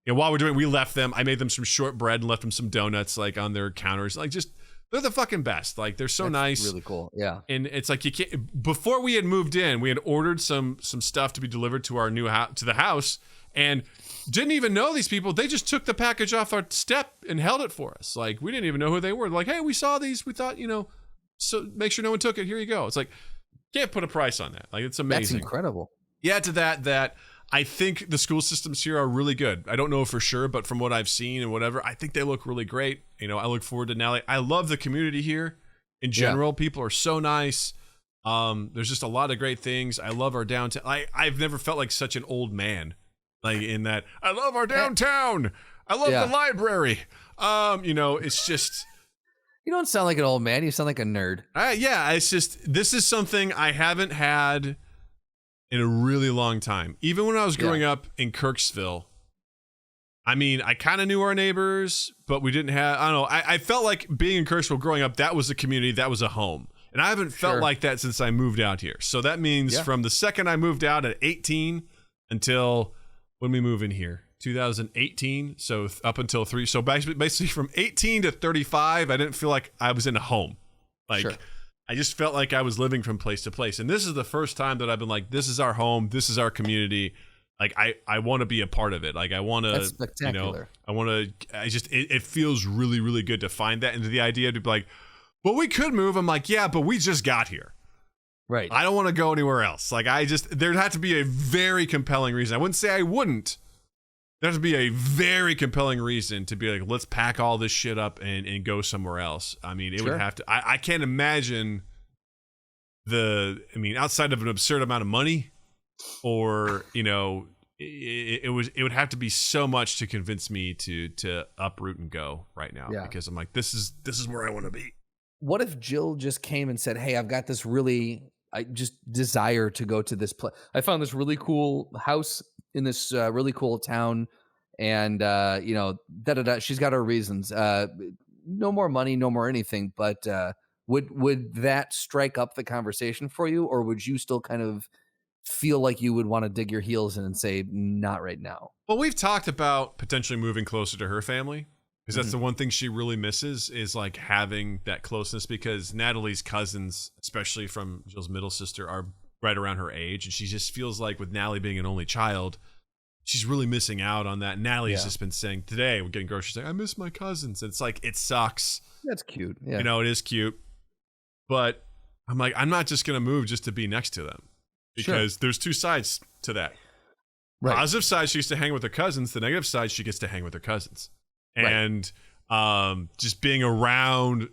While we're doing it, we left them. I made them some shortbread and left them some donuts, like on their counters. Like, they're the fucking best. Like, they're so nice. Really cool. Yeah. And it's like you can't. Before we had moved in, we had ordered some stuff to be delivered to our new to the house, and didn't even know these people. They just took the package off our step and held it for us. Like, we didn't even know who they were. Like, hey, we saw these. We thought, so make sure no one took it. Here you go. It's like, can't put a price on that. Like, it's amazing. That's incredible. Yeah. To that. I think the school systems here are really good. I don't know for sure, but from what I've seen and whatever, I think they look really great. I look forward to Natalie. I love the community here in general. Yeah. People are so nice. There's just a lot of great things. I love our downtown. I've never felt like such an old man, like in that. I love our downtown. I love the library. It's just. You don't sound like an old man. You sound like a nerd. It's just, this is something I haven't had in a really long time. Even when I was growing up in Kirksville, I mean, I kind of knew our neighbors, but we didn't have, I don't know. I felt like being in Kirksville growing up, that was a community, that was a home. And I haven't felt like that since I moved out here. So that means from the second I moved out at 18 until when we move in here, 2018. So up until 3. So basically from 18 to 35, I didn't feel like I was in a home. Like, I just felt like I was living from place to place. And this is the first time that I've been like, this is our home. This is our community. Like, I want to be a part of it. Like, I want to, That's spectacular. It feels really, really good to find that. And the idea to be like, well, we could move. I'm like, yeah, but we just got here. Right. I don't want to go anywhere else. Like, there'd have to be a very compelling reason. I wouldn't say I wouldn't. There's to be a very compelling reason to be like, let's pack all this shit up and go somewhere else. I mean, it would have to. I can't imagine outside of an absurd amount of money, or it would have to be so much to convince me to uproot and go right now. Because I'm like, this is where I want to be. What if Jill just came and said, hey, I've got this I just desire to go to this place. I found this really cool house in this really cool town, and she's got her reasons. No more money, no more anything, but would that strike up the conversation for you, or would you still kind of feel like you would want to dig your heels in and say, not right now? Well, we've talked about potentially moving closer to her family, because that's the one thing she really misses, is like having that closeness, because Natalie's cousins, especially from Jill's middle sister, are right around her age, and she just feels like, with Natalie being an only child, she's really missing out on that. Natalie's just been saying, today we're getting groceries, like, I miss my cousins. And it's like, it sucks. That's cute. Yeah. It is cute. But I'm like, I'm not just going to move just to be next to them, because there's two sides to that. Right. Positive side, she gets to hang with her cousins. The negative side, she gets to hang with her cousins. And just being around,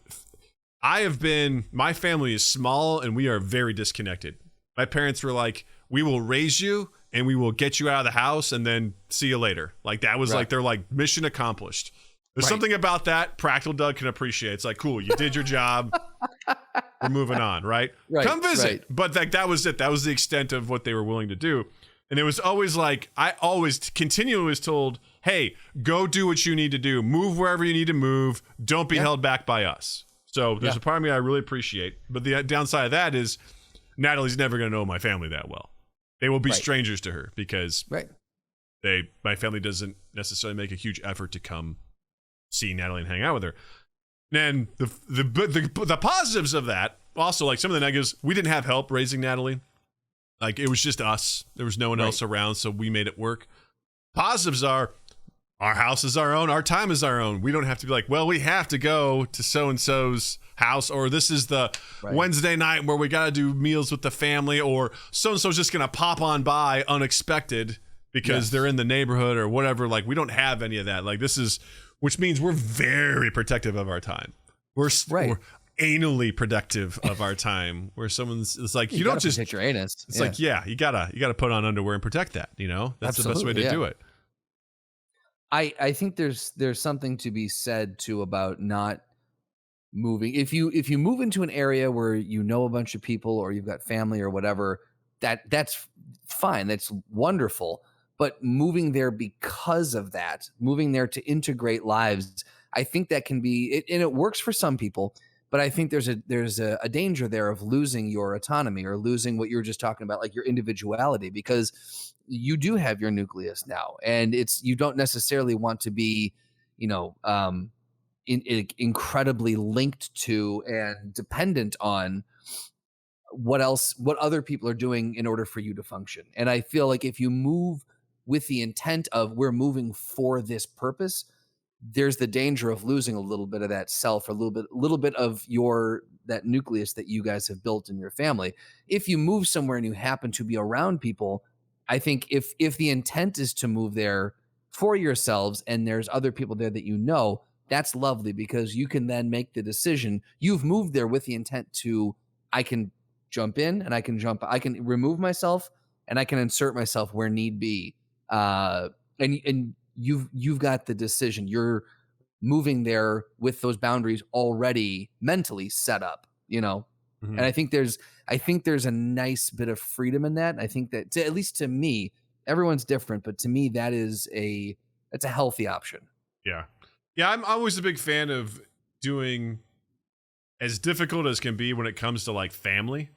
my family is small and we are very disconnected. My parents were like, we will raise you and we will get you out of the house and then see you later. Like, that was like, they're like, mission accomplished. There's something about that Practical Doug can appreciate. It's like, cool, you did your job. We're moving on, right? Come visit. But like, that was it. That was the extent of what they were willing to do. And it was always like, I always continually was told, hey, go do what you need to do. Move wherever you need to move. Don't be held back by us. So there's a part of me I really appreciate. But the downside of that is Natalie's never going to know my family that well. They will be strangers to her because my family doesn't necessarily make a huge effort to come see Natalie and hang out with her. And the positives of that, also, like some of the negatives, we didn't have help raising Natalie. Like, it was just us. There was no one else around, so we made it work. Positives are, our house is our own, our time is our own. We don't have to be like, well, we have to go to so-and-so's house, or this is the Wednesday night where we got to do meals with the family, or so-and-so's just going to pop on by unexpected because they're in the neighborhood or whatever. Like, we don't have any of that. Like, this is... Which means we're very protective of our time. We're anally protective of our time. Where it's like you don't just protect your anus. It's like you gotta put on underwear and protect that. You know, that's the best way to do it. I think there's something to be said too about not moving. If you move into an area where you know a bunch of people or you've got family or whatever, that's fine. That's wonderful. But moving there because of that, moving there to integrate lives, I think that can be, and it works for some people, but I think there's a danger there of losing your autonomy or losing what you're just talking about, like your individuality, because you do have your nucleus now, and you don't necessarily want to be, incredibly linked to and dependent on what other people are doing in order for you to function. And I feel like if you move with the intent of we're moving for this purpose, there's the danger of losing a little bit of that self, or a little bit of that nucleus that you guys have built in your family. If you move somewhere and you happen to be around people, I think if the intent is to move there for yourselves and there's other people there that you know, that's lovely, because you can then make the decision. You've moved there with the intent to, I can jump in and I can remove myself and I can insert myself where need be. And you've got the decision. You're moving there with those boundaries already mentally set up, Mm-hmm. And I think there's a nice bit of freedom in that. I think that, at least to me, everyone's different, but to me, that's a healthy option. Yeah. Yeah. I'm always a big fan of doing as difficult as can be when it comes to like family.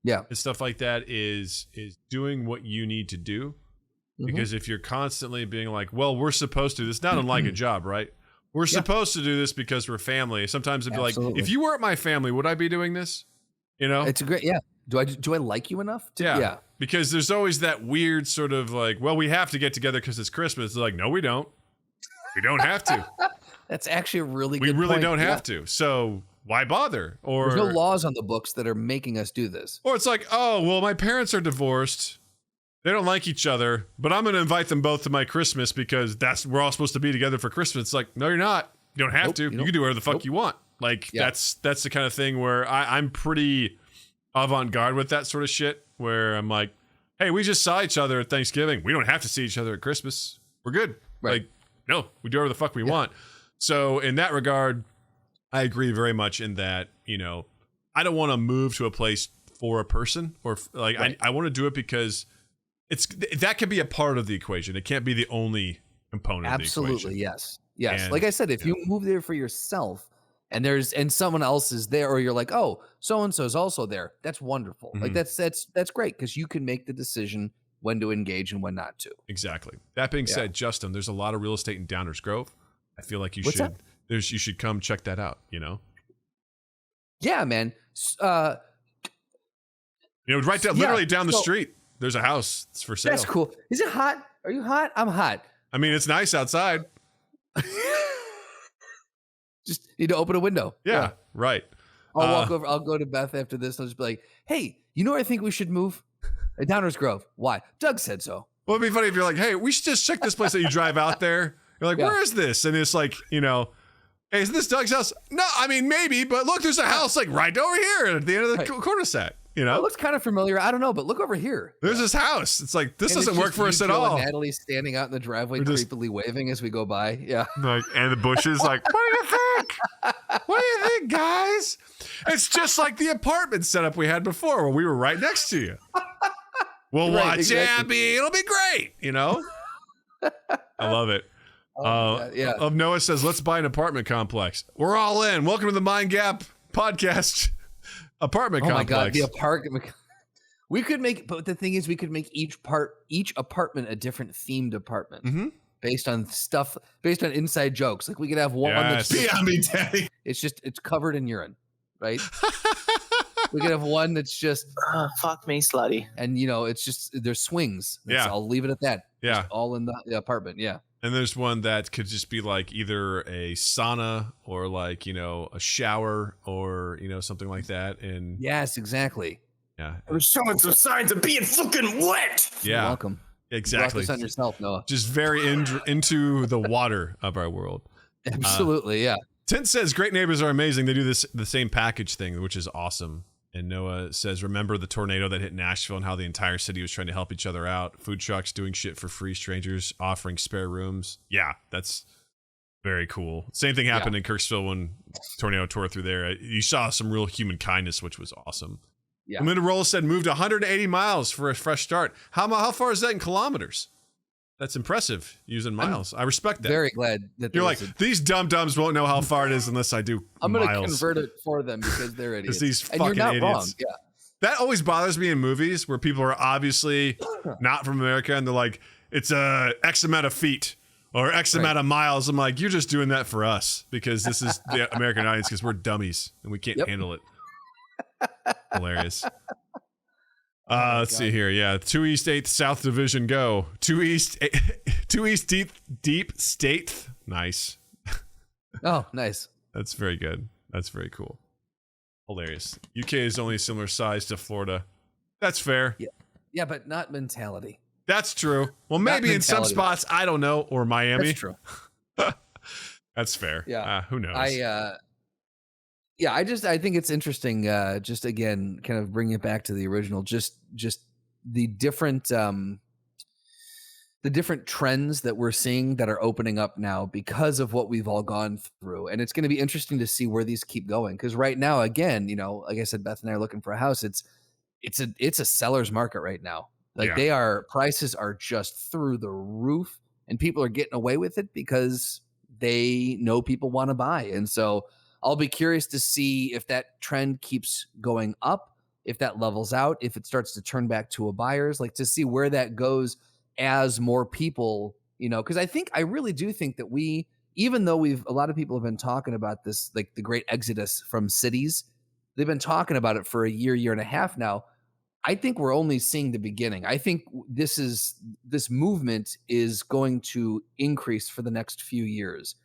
Yeah. And stuff like that is doing what you need to do. Because if you're constantly being like, well, we're supposed to, it's not unlike a job, right? We're supposed to do this because we're family. Sometimes it'd be like, if you weren't my family, would I be doing this? It's a great, Do I like you enough? Yeah. Because there's always that weird sort of like, well, we have to get together because it's Christmas. It's like, no, we don't. We don't have to. That's actually a really good point. We really don't have to. So why bother? Or there's no laws on the books that are making us do this. Or it's like, oh, well, my parents are divorced. They don't like each other, but I'm going to invite them both to my Christmas because we're all supposed to be together for Christmas. It's like, no, you're not. You don't have to. You can do whatever the fuck you want. Like, that's the kind of thing where I'm pretty avant-garde with that sort of shit, where I'm like, hey, we just saw each other at Thanksgiving. We don't have to see each other at Christmas. We're good. Right. Like, no, we do whatever the fuck we want. So in that regard, I agree very much in that, I don't want to move to a place for a person, or like, I want to do it because that can be a part of the equation. It can't be the only component of the equation. Absolutely, yes. And, like I said, if you move there for yourself and someone else is there, or you're like, oh, so-and-so is also there, that's wonderful. Mm-hmm. Like that's great, because you can make the decision when to engage and when not to. Exactly. That being said, Justin, there's a lot of real estate in Downers Grove. I feel like you should come check that out, Yeah, man. Right down, literally down the street. There's a house. It's for sale. That's cool. Is it hot? Are you hot? I'm hot. I mean, it's nice outside. Just need to open a window. Yeah. Right. I'll walk over. I'll go to Beth after this. I'll just be like, hey, where I think we should move? At Downers Grove. Why? Doug said so. Well, it'd be funny if you're like, hey, we should just check this place that you drive out there. You're like, where is this? And it's like, hey, is this Doug's house? No, I mean, maybe, but look, there's a house like right over here at the end of the cul-de-sac. It looks kind of familiar. I don't know, but look over here. There's this house. It's like, this doesn't work for us at all. Natalie standing out in the driveway, creepily waving as we go by. Yeah. And the bushes like, what do you think? What do you think, guys? It's just like the apartment setup we had before, where we were right next to you. We'll watch Abby. It'll be great. I love it. Of Noah says, let's buy an apartment complex. We're all in. Welcome to the Mind Gap podcast apartment complex. Oh my God, the apartment. We could make, but the thing is, we could make each apartment a different themed apartment based on inside jokes. Like we could have one that's Daddy. it's covered in urine, right? We could have one that's just fuck me, slutty, and it's just there's swings. I'll leave it at that. Yeah, just all in the apartment. Yeah. And there's one that could just be like either a sauna or like a shower or something like that. And yes, exactly. Yeah. We're showing some signs of being fucking wet. Yeah. You're welcome. Exactly. You brought this on yourself, Noah. Just very into the water of our world. Absolutely, yeah. Tint says, great neighbors are amazing. They do the same package thing, which is awesome. And Noah says, remember the tornado that hit Nashville and how the entire city was trying to help each other out? Food trucks doing shit for free, strangers offering spare rooms. Yeah, that's very cool. Same thing happened in Kirksville when tornado tore through there. You saw some real human kindness, which was awesome. Yeah. And Linda Roll said, moved 180 miles for a fresh start. How far is that in kilometers? That's impressive using miles. I respect that. Very glad that you're like, these dum-dums won't know how far it is unless I do I'm going to convert it for them because they're idiots. These and fucking you're not idiots. Wrong. Yeah. That always bothers me in movies where people are obviously not from America and they're like, it's X amount of feet or X amount of miles. I'm like, you're just doing that for us because this is the American audience because we're dummies and we can't handle it. Hilarious. Let's see here. Yeah, 2 East 8th South Division go. 2 East Deep State. Nice. Oh, nice. That's very good. That's very cool. Hilarious. UK is only a similar size to Florida. That's fair. Yeah, but not mentality. That's true. Well, maybe in some spots, I don't know, or Miami. That's true. That's fair. Yeah. Who knows? I think it's interesting. Just again, kind of bringing it back to the original. Just the different trends that we're seeing that are opening up now because of what we've all gone through, and it's going to be interesting to see where these keep going. Because right now, again, like I said, Beth and I are looking for a house. It's a seller's market right now. Like prices are just through the roof, and people are getting away with it because they know people want to buy, and so. I'll be curious to see if that trend keeps going up, if that levels out, if it starts to turn back to a buyer's, like to see where that goes as more people, because I really do think that even though a lot of people have been talking about this, like the great exodus from cities, they've been talking about it for a year and a half now. I think we're only seeing the beginning. I think this movement is going to increase for the next few years,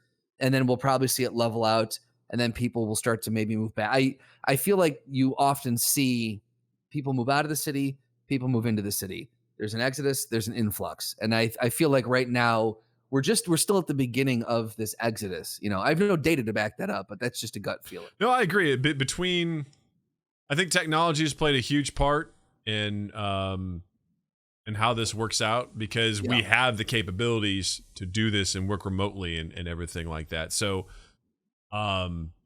and then we'll probably see it level out. And then people will start to maybe move back. I feel like you often see people move out of the city, people move into the city. There's an exodus, there's an influx. And I feel like right now we're still at the beginning of this exodus. I have no data to back that up, but that's just a gut feeling. No, I agree. A bit I think technology has played a huge part in how this works out because we have the capabilities to do this and work remotely and everything like that. So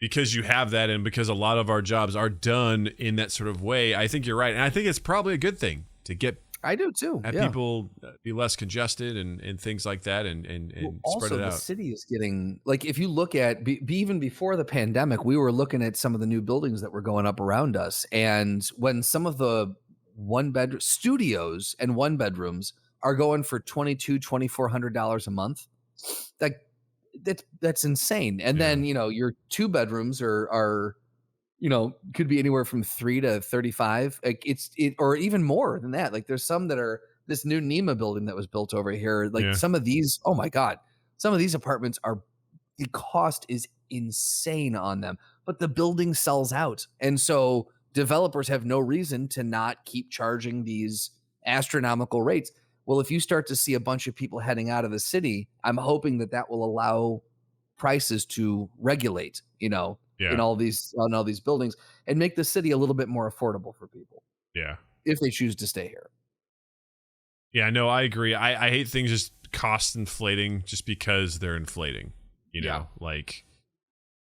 because you have that and because a lot of our jobs are done in that sort of way, I think you're right. And I think it's probably a good thing to get I do too. Have people be less congested and things like that and spread it out. Also, the city is getting, like, if you look at even before the pandemic, we were looking at some of the new buildings that were going up around us. And when some of the one-bedroom studios and one-bedrooms are going for $2,400 a month, that's insane. And then, your two bedrooms are could be anywhere from 3 to 35. Like or even more than that. Like there's some that are this new NEMA building that was built over here. Like some of these, oh my God, some of these apartments the cost is insane on them, but the building sells out. And so developers have no reason to not keep charging these astronomical rates. Well, if you start to see a bunch of people heading out of the city, I'm hoping that will allow prices to regulate, in all these buildings and make the city a little bit more affordable for people. Yeah. If they choose to stay here. Yeah, no, I agree. I hate things just cost inflating just because they're inflating, like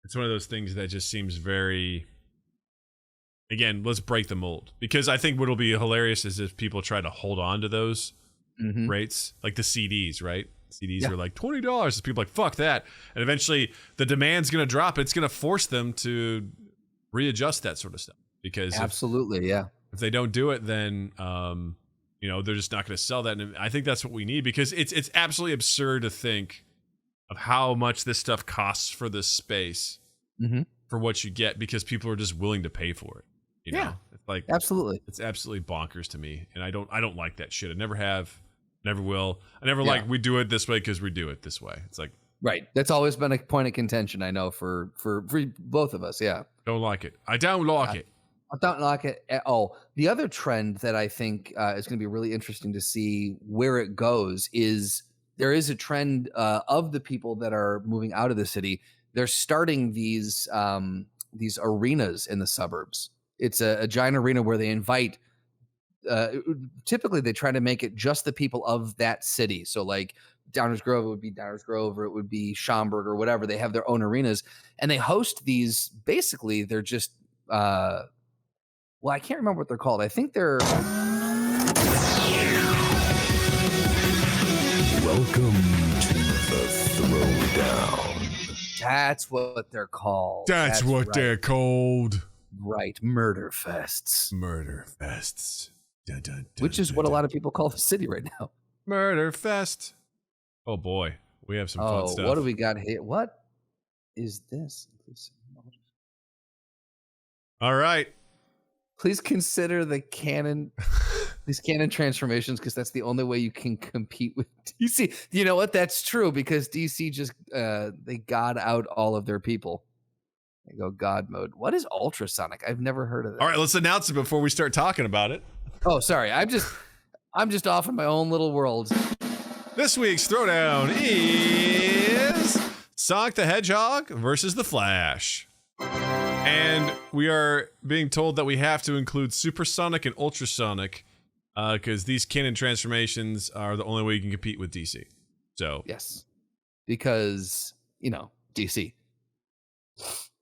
it's one of those things that just seems very, again, let's break the mold, because I think what'll be hilarious is if people try to hold on to those rates, like the CDs, right? CDs are like $20. People are like, fuck that. And eventually the demand's going to drop. It's going to force them to readjust that sort of stuff. Because absolutely, if they don't do it, then they're just not going to sell that. And I think that's what we need, because it's absolutely absurd to think of how much this stuff costs for this space for what you get, because people are just willing to pay for it. You know? It's like absolutely, it's absolutely bonkers to me, and I don't like that shit. I never have, never will. I never like we do it this way because we do it this way. It's like right. That's always been a point of contention. I know for both of us. Yeah, don't like it. I don't like it. I don't like it at all. The other trend that I think is going to be really interesting to see where it goes is there is a trend of the people that are moving out of the city. They're starting these arenas in the suburbs. It's a giant arena where they invite. Typically, they try to make it just the people of that city. So, like Downers Grove, it would be Downers Grove, or it would be Schaumburg, or whatever. They have their own arenas, and they host these. Basically, they're just. Well, I can't remember what they're called. I think they're. Welcome to the Throwdown. That's what they're called. That's what right. They're called. Right, murder fests. Murder fests. Dun, dun, dun, which is what a lot of people call the city right now. Murder fest. Oh boy, we have some fun stuff. What do we got here? What is this? All right. Please consider these canon transformations, because that's the only way you can compete with DC. You know what? That's true, because DC just they god out all of their people. They go God mode. What is ultrasonic? I've never heard of that. All right, let's announce it before we start talking about it. Oh, sorry. I'm just off in my own little world. This week's Throwdown is Sonic the Hedgehog versus the Flash. And we are being told that we have to include supersonic and ultrasonic because these canon transformations are the only way you can compete with DC. So yes, because DC.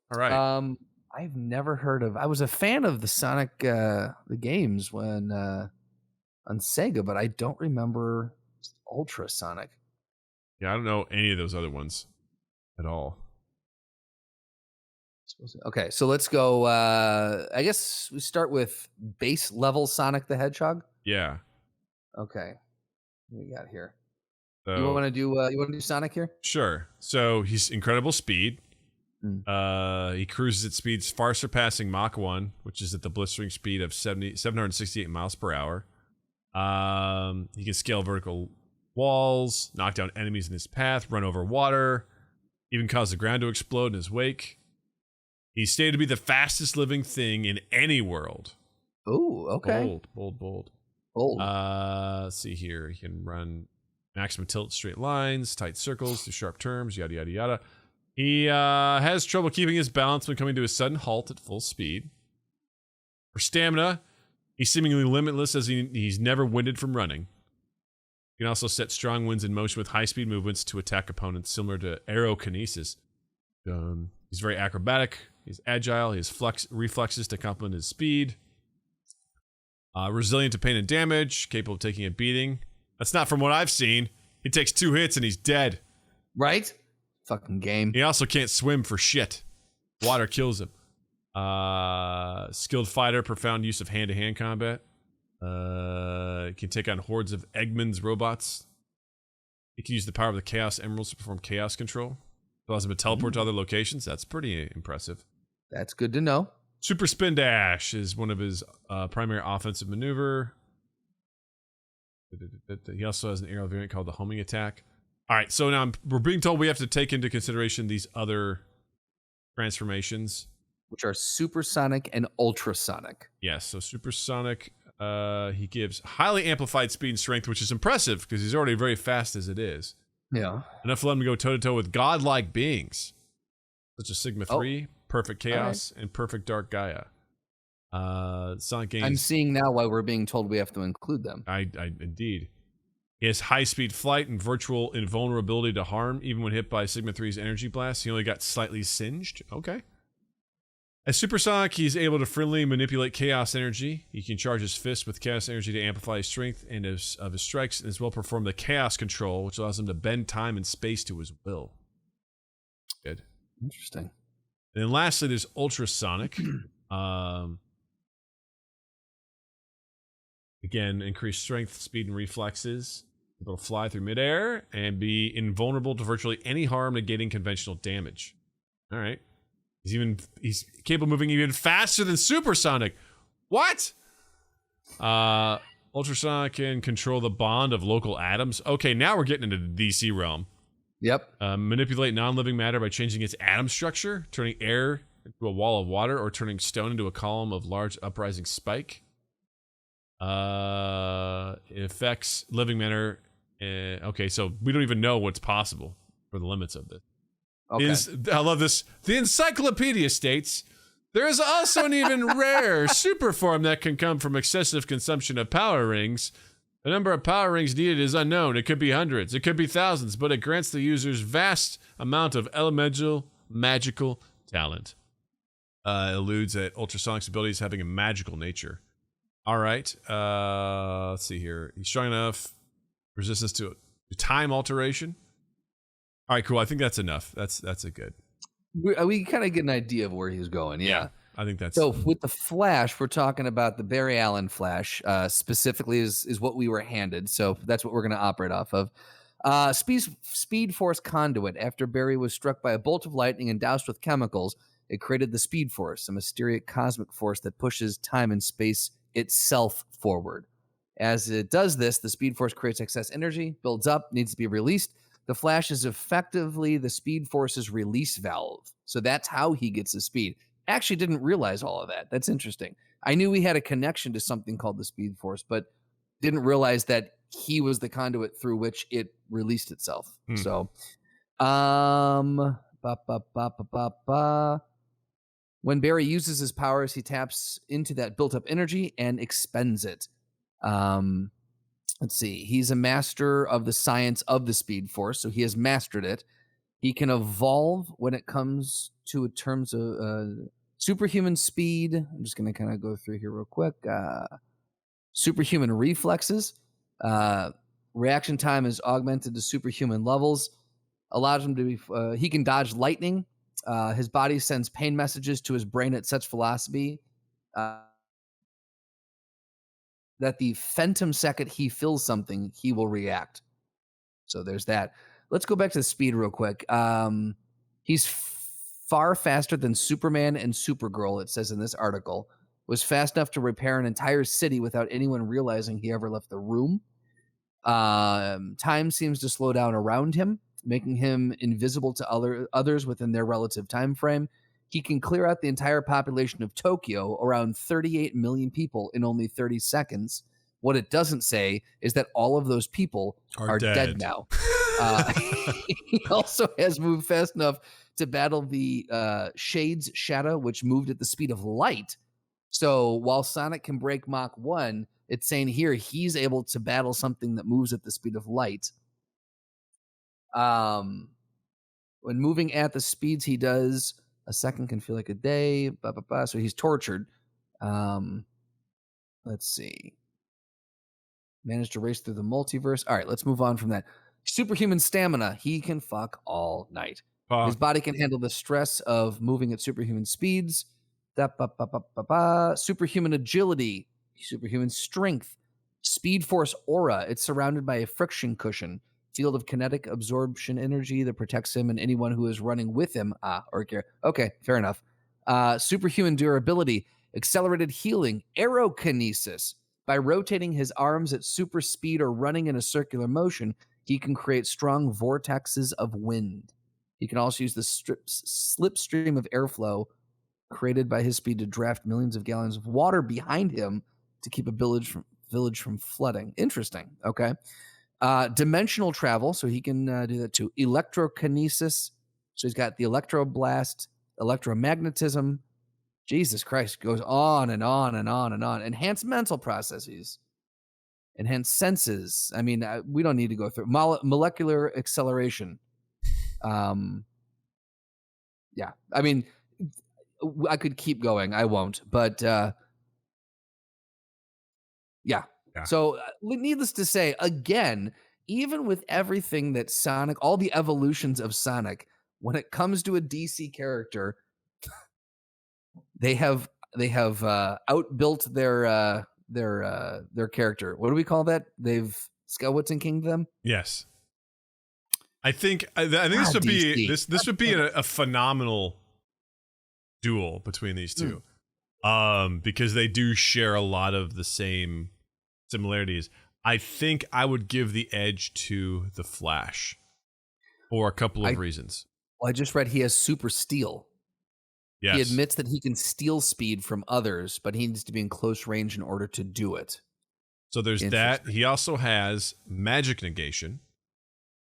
All right. I've never heard of. I was a fan of the Sonic the games when on Sega, but I don't remember ultrasonic. Yeah, I don't know any of those other ones at all. Okay, so let's go. I guess we start with base level Sonic the Hedgehog. Yeah. Okay. What do we got here? So, you want to do Sonic here? Sure. So he's incredible speed. He cruises at speeds far surpassing Mach 1, which is at the blistering speed of 768 miles per hour. He can scale vertical walls, knock down enemies in his path, run over water, even cause the ground to explode in his wake. He's stated to be the fastest living thing in any world. Oh, okay. Bold. Bold. Let's see here. He can run maximum tilt straight lines, tight circles through sharp turns, yada, yada, yada. He has trouble keeping his balance when coming to a sudden halt at full speed. For stamina, he's seemingly limitless as he's never winded from running. He can also set strong winds in motion with high-speed movements to attack opponents, similar to aerokinesis. He's very acrobatic. He's agile. He has reflexes to complement his speed. Resilient to pain and damage. Capable of taking a beating. That's not from what I've seen. He takes 2 hits and he's dead. Right? Fucking game. He also can't swim for shit. Water kills him. Skilled fighter. Profound use of hand-to-hand combat. Can take on hordes of Eggman's robots. He can use the power of the Chaos Emeralds to perform chaos control. Allows him to teleport to other locations. That's pretty impressive. That's good to know. Super Spin Dash is one of his primary offensive maneuver. He also has an aerial variant called the homing attack. All right, so now we're being told we have to take into consideration these other transformations, which are supersonic and ultrasonic. Yes, so supersonic, he gives highly amplified speed and strength, which is impressive because he's already very fast as it is. Yeah. Enough to let him go toe-to-toe with godlike beings, such as Sigma 3, Perfect Chaos, and Perfect Dark Gaia. Sonic gains... I'm seeing now why we're being told we have to include them. I indeed. He has high-speed flight and virtual invulnerability to harm, even when hit by Sigma 3's energy blast. He only got slightly singed. Okay. As Supersonic, he's able to freely manipulate chaos energy. He can charge his fist with chaos energy to amplify his strength and of his strikes, and as well perform the chaos control, which allows him to bend time and space to his will. Good. Interesting. And then lastly, there's Ultrasonic. Again, increased strength, speed, and reflexes. Able to fly through midair and be invulnerable to virtually any harm, negating conventional damage. All right. He's capable of moving even faster than Supersonic. What? Ultrasonic can control the bond of local atoms. Okay, now we're getting into the DC realm. Yep. Manipulate non-living matter by changing its atom structure, turning air into a wall of water, or turning stone into a column of large uprising spike. It affects living matter. Okay, so we don't even know what's possible for the limits of this. Okay. I love this. The encyclopedia states, there is also an even rare super form that can come from excessive consumption of power rings. The number of power rings needed is unknown. It could be hundreds. It could be thousands, but it grants the users vast amount of elemental magical talent. Alludes at Ultrasonic's abilities having a magical nature. All right. Let's see here. He's strong enough. Resistance to time alteration. All right, cool. I think that's enough. That's a good. We kind of get an idea of where he's going. Yeah. I think that's so. With the Flash, we're talking about the Barry Allen Flash. Specifically, is what we were handed. So that's what we're going to operate off of. Speed Force conduit. After Barry was struck by a bolt of lightning and doused with chemicals, it created the Speed Force, a mysterious cosmic force that pushes time and space itself forward. As it does this, the Speed Force creates excess energy, builds up, needs to be released. The Flash is effectively the Speed Force's release valve. So that's how he gets the speed. Actually didn't realize all of that. That's interesting. I knew he had a connection to something called the Speed Force, but didn't realize that he was the conduit through which it released itself. So, when Barry uses his powers, he taps into that built-up energy and expends it. Let's see. He's a master of the science of the Speed Force, so he has mastered it. He can evolve when it comes to terms of superhuman speed. I'm just going to kind of go through here real quick. Superhuman reflexes. Reaction time is augmented to superhuman levels. Allows him to be. He can dodge lightning. His body sends pain messages to his brain at such velocity that the femtosecond he feels something, he will react. So there's that. Let's go back to the speed real quick. He's far faster than Superman and Supergirl, it says in this article. Was fast enough to repair an entire city without anyone realizing he ever left the room. Time seems to slow down around him, making him invisible to others within their relative time frame. He can clear out the entire population of Tokyo, around 38 million people, in only 30 seconds. What it doesn't say is that all of those people are dead now. He also has moved fast enough to battle the Shade's Shadow, which moved at the speed of light. So while Sonic can break Mach 1, it's saying here he's able to battle something that moves at the speed of light. When moving at the speeds he does, a second can feel like a day. So he's tortured. Let's see. Managed to race through the multiverse. All right, let's move on from that. Superhuman stamina. He can fuck all night. His body can handle the stress of moving at superhuman speeds. Superhuman agility. Superhuman strength. Speed Force aura. It's surrounded by a friction cushion. Field of kinetic absorption energy that protects him and anyone who is running with him. Okay, fair enough. Superhuman durability, accelerated healing, aerokinesis. By rotating his arms at super speed or running in a circular motion, he can create strong vortexes of wind. He can also use the slipstream of airflow created by his speed to draft millions of gallons of water behind him to keep a village from flooding. Interesting. Okay. Dimensional travel, so he can do that too. Electrokinesis, so he's got the electroblast, electromagnetism. Jesus Christ, goes on and on and on and on. Enhanced mental processes, enhanced senses. I mean, we don't need to go through molecular acceleration. Yeah, I mean, I could keep going. I won't, but yeah. So needless to say, again, even with everything that Sonic, all the evolutions of Sonic, when it comes to a DC character, they have outbuilt their character. What do we call that? They've skeleton kinged them. Yes. I think this would be this would be a phenomenal duel between these two, because they do share a lot of the same similarities. I think I would give the edge to the Flash for a couple of reasons. Well, I just read he has super steal. Yes. He admits that he can steal speed from others, but he needs to be in close range in order to do it. So there's that. He also has magic negation.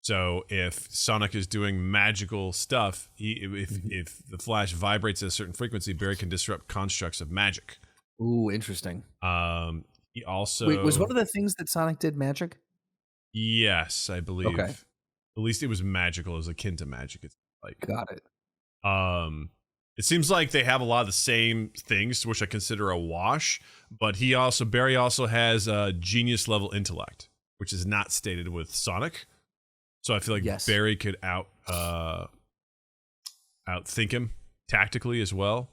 So if Sonic is doing magical stuff, if the Flash vibrates at a certain frequency, Barry can disrupt constructs of magic. Ooh, interesting. He also was one of the things that Sonic did magic? Yes, I believe. Okay. At least it was magical. It was akin to magic. It's like got it. It seems like they have a lot of the same things, which I consider a wash. But Barry also has genius level intellect, which is not stated with Sonic. So I feel like Barry could outthink him tactically as well.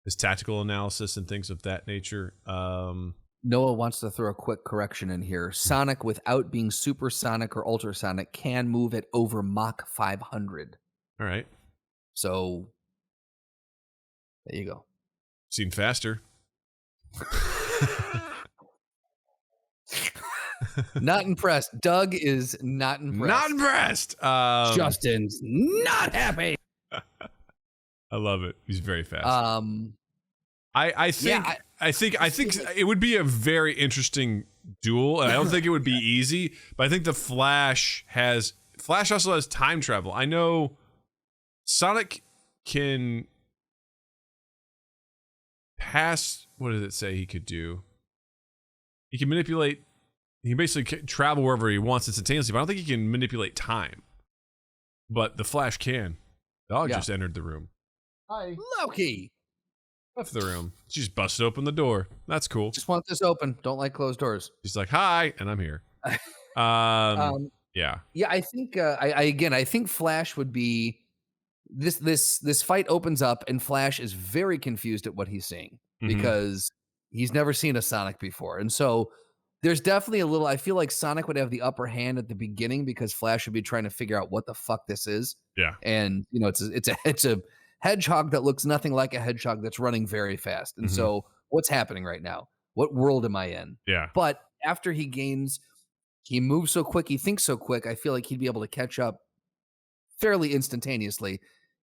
His tactical analysis and things of that nature. Noah wants to throw a quick correction in here. Sonic, without being supersonic or ultrasonic, can move at over Mach 500. All right. So there you go. Seen faster. Not impressed. Doug is not impressed. Not impressed. Justin's not happy. I love it. He's very fast. I think it would be a very interesting duel, and I don't think it would be easy. But I think the Flash also has time travel. I know Sonic can pass. What does it say he could do? He can manipulate. He can basically travel wherever he wants instantaneously, but I don't think he can manipulate time. But the Flash can. Dog just entered the room. Hi. Loki. Left the room. She just busted open the door. That's cool. Just want this open. Don't like closed doors. She's like, hi, and I'm here. Yeah. Yeah, I think I think Flash would be this fight opens up and Flash is very confused at what he's seeing because he's never seen a Sonic before. And so there's definitely I feel like Sonic would have the upper hand at the beginning because Flash would be trying to figure out what the fuck this is. Yeah. And it's a hedgehog that looks nothing like a hedgehog that's running very fast. And so what's happening right now? What world am I in? Yeah. But after he moves so quick, he thinks so quick, I feel like he'd be able to catch up fairly instantaneously.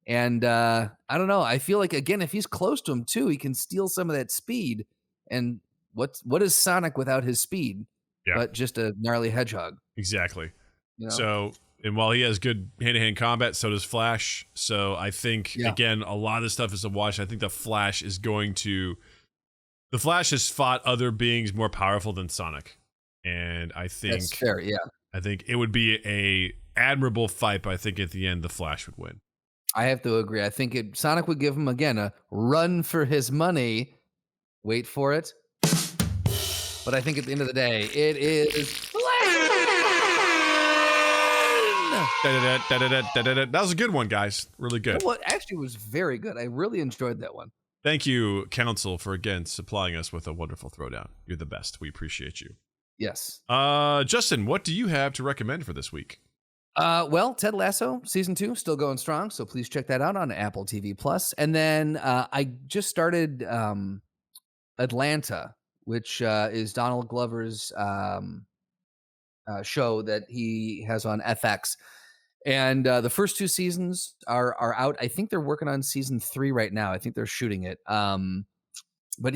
And I don't know. I feel like, again, if he's close to him too, he can steal some of that speed. And what is Sonic without his speed? Yeah. But just a gnarly hedgehog. Exactly. You know? So, and while he has good hand-to-hand combat, so does Flash. So I think, again, a lot of this stuff is a wash. I think the Flash has fought other beings more powerful than Sonic. And I think that's fair, yeah. I think it would be a admirable fight, but I think at the end the Flash would win. I have to agree. I think Sonic would give him again a run for his money. Wait for it. But I think at the end of the day, it is That was a good one, guys. Really good. You know what? Actually, it was very good. I really enjoyed that one. Thank you, Council, for again supplying us with a wonderful throwdown. You're the best. We appreciate you. Yes. Justin, what do you have to recommend for this week? Well, Ted Lasso season 2 still going strong, so please check that out on Apple TV Plus. And then I just started Atlanta, which is Donald Glover's show that he has on FX. And the first 2 seasons are out. I think they're working on season 3 right now. I think they're shooting it. But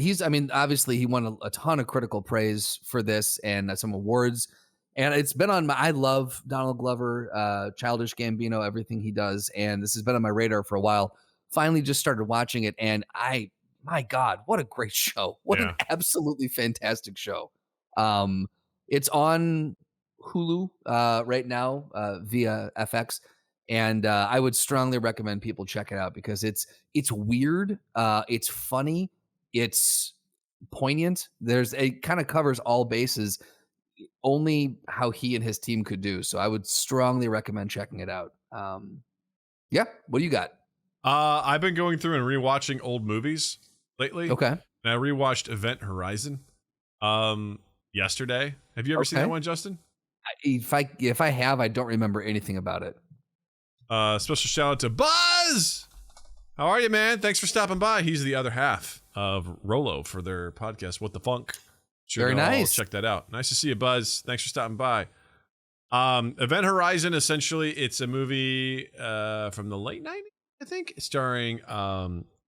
obviously he won a ton of critical praise for this and some awards. And it's been on I love Donald Glover, Childish Gambino, everything he does. And this has been on my radar for a while. Finally just started watching it. And my God, what a great show. What an absolutely fantastic show. It's on Hulu right now via FX. And I would strongly recommend people check it out because it's weird, it's funny, it's poignant. It kind of covers all bases, only how he and his team could do. So I would strongly recommend checking it out. Yeah, what do you got? I've been going through and rewatching old movies lately. Okay. And I rewatched Event Horizon yesterday. Have you ever seen that one, Justin? If I have, I don't remember anything about it. Special shout out to Buzz. How are you, man? Thanks for stopping by. He's the other half of Rolo for their podcast, What the Funk. Sure, very nice. Check that out. Nice to see you, Buzz. Thanks for stopping by. Event Horizon, essentially, it's a movie from the late 90s, I think, starring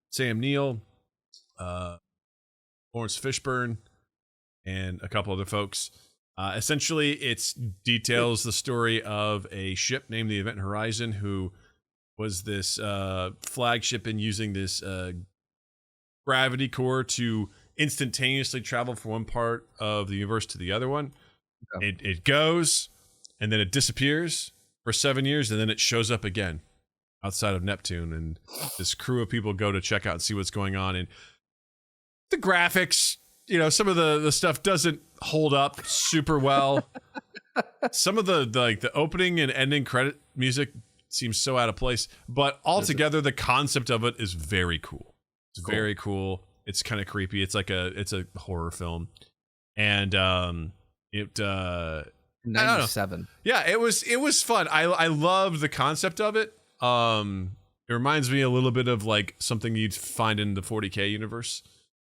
Sam Neill, Lawrence Fishburne, and a couple other folks. Essentially, it details the story of a ship named the Event Horizon, who was this flagship in using this gravity core to instantaneously travel from one part of the universe to the other one. Okay. It goes, and then it disappears for 7 years, and then it shows up again outside of Neptune, and this crew of people go to check out and see what's going on. And the graphics, some of the stuff doesn't hold up super well. Some of the opening and ending credit music seems so out of place, but altogether the concept of it is very cool. It's very cool. It's kind of creepy. It's a horror film, and 97. Yeah, it was fun. I loved the concept of it. It reminds me a little bit of like something you'd find in the 40K universe.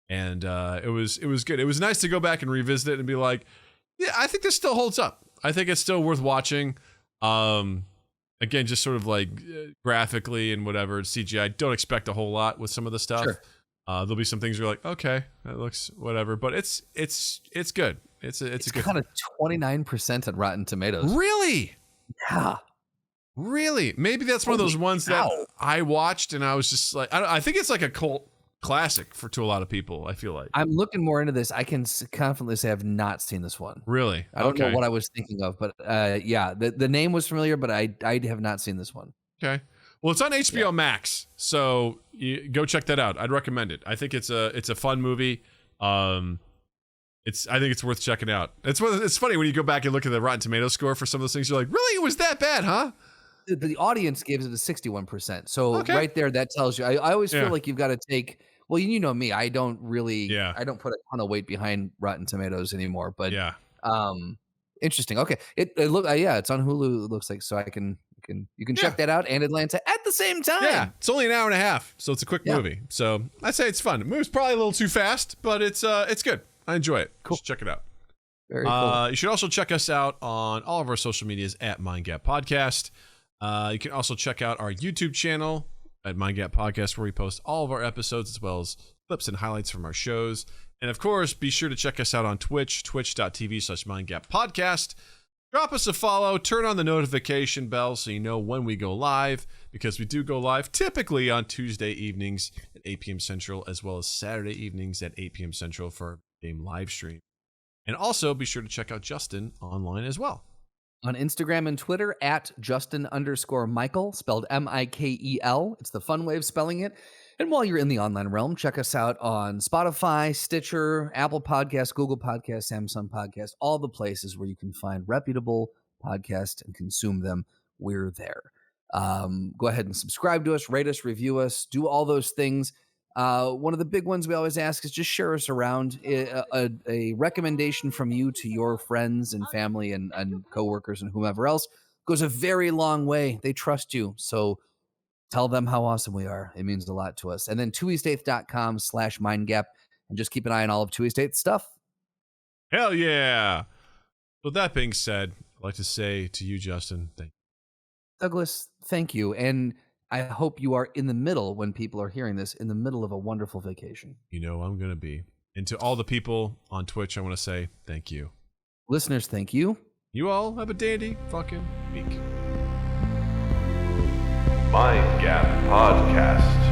And it was good. It was nice to go back and revisit it and be like, yeah, I think this still holds up. I think it's still worth watching. Again, just sort of like graphically and whatever, CGI. Don't expect a whole lot with some of the stuff. Sure. There'll be some things you're like, okay, that looks whatever, but it's good. It's good. Kind of 29% on Rotten Tomatoes. Really? Yeah. Really? Maybe that's one of those ones that I watched and I was just like, I think it's like a cult classic to a lot of people, I feel like. I'm looking more into this. I can confidently say I've not seen this one. Really? I don't know what I was thinking of, but yeah, the name was familiar, but I have not seen this one. Okay. Well, it's on HBO Max, so go check that out. I'd recommend it. I think it's a fun movie. I think it's worth checking out. It's funny when you go back and look at the Rotten Tomatoes score for some of those things. You're like, really? It was that bad, huh? The audience gives it a 61%. So right there, that tells you. I always feel like you've got to take. Well, you know me. I don't really. Yeah. I don't put a ton of weight behind Rotten Tomatoes anymore. But yeah. Interesting. Okay. It look. It's on Hulu. It looks like, so you can check that out and Atlanta at the same time. Yeah. It's only an hour and a half, so it's a quick movie. So I'd say it's fun. The movie's probably a little too fast, but it's good. I enjoy it. Cool. Just check it out. Very cool. You should also check us out on all of our social medias at Mind Gap Podcast. You can also check out our YouTube channel at Mind Gap Podcast, where we post all of our episodes as well as clips and highlights from our shows. And of course, be sure to check us out on Twitch, twitch.tv/MindGapPodcast. Drop us a follow, turn on the notification bell so you know when we go live, because we do go live typically on Tuesday evenings at 8 p.m. Central, as well as Saturday evenings at 8 p.m. Central for our game live stream. And also be sure to check out Justin online as well. On Instagram and Twitter at Justin_Michael, spelled Mikel. It's the fun way of spelling it. And while you're in the online realm, check us out on Spotify, Stitcher, Apple Podcasts, Google Podcasts, Samsung Podcasts, all the places where you can find reputable podcasts and consume them. We're there. Go ahead and subscribe to us, rate us, review us, do all those things. One of the big ones we always ask is just share us around. A recommendation from you to your friends and family and coworkers and whomever else goes a very long way. They trust you. So tell them how awesome we are. It means a lot to us. And then tuiestaith.com/mindgap, and just keep an eye on all of Tui Estaith stuff. Hell yeah. With that being said, I'd like to say to you, Justin, thank you. Douglas, thank you. And I hope you are in the middle, when people are hearing this, in the middle of a wonderful vacation. You know I'm going to be. And to all the people on Twitch, I want to say thank you. Listeners, thank you. You all have a dandy fucking week. Mind Gap Podcast.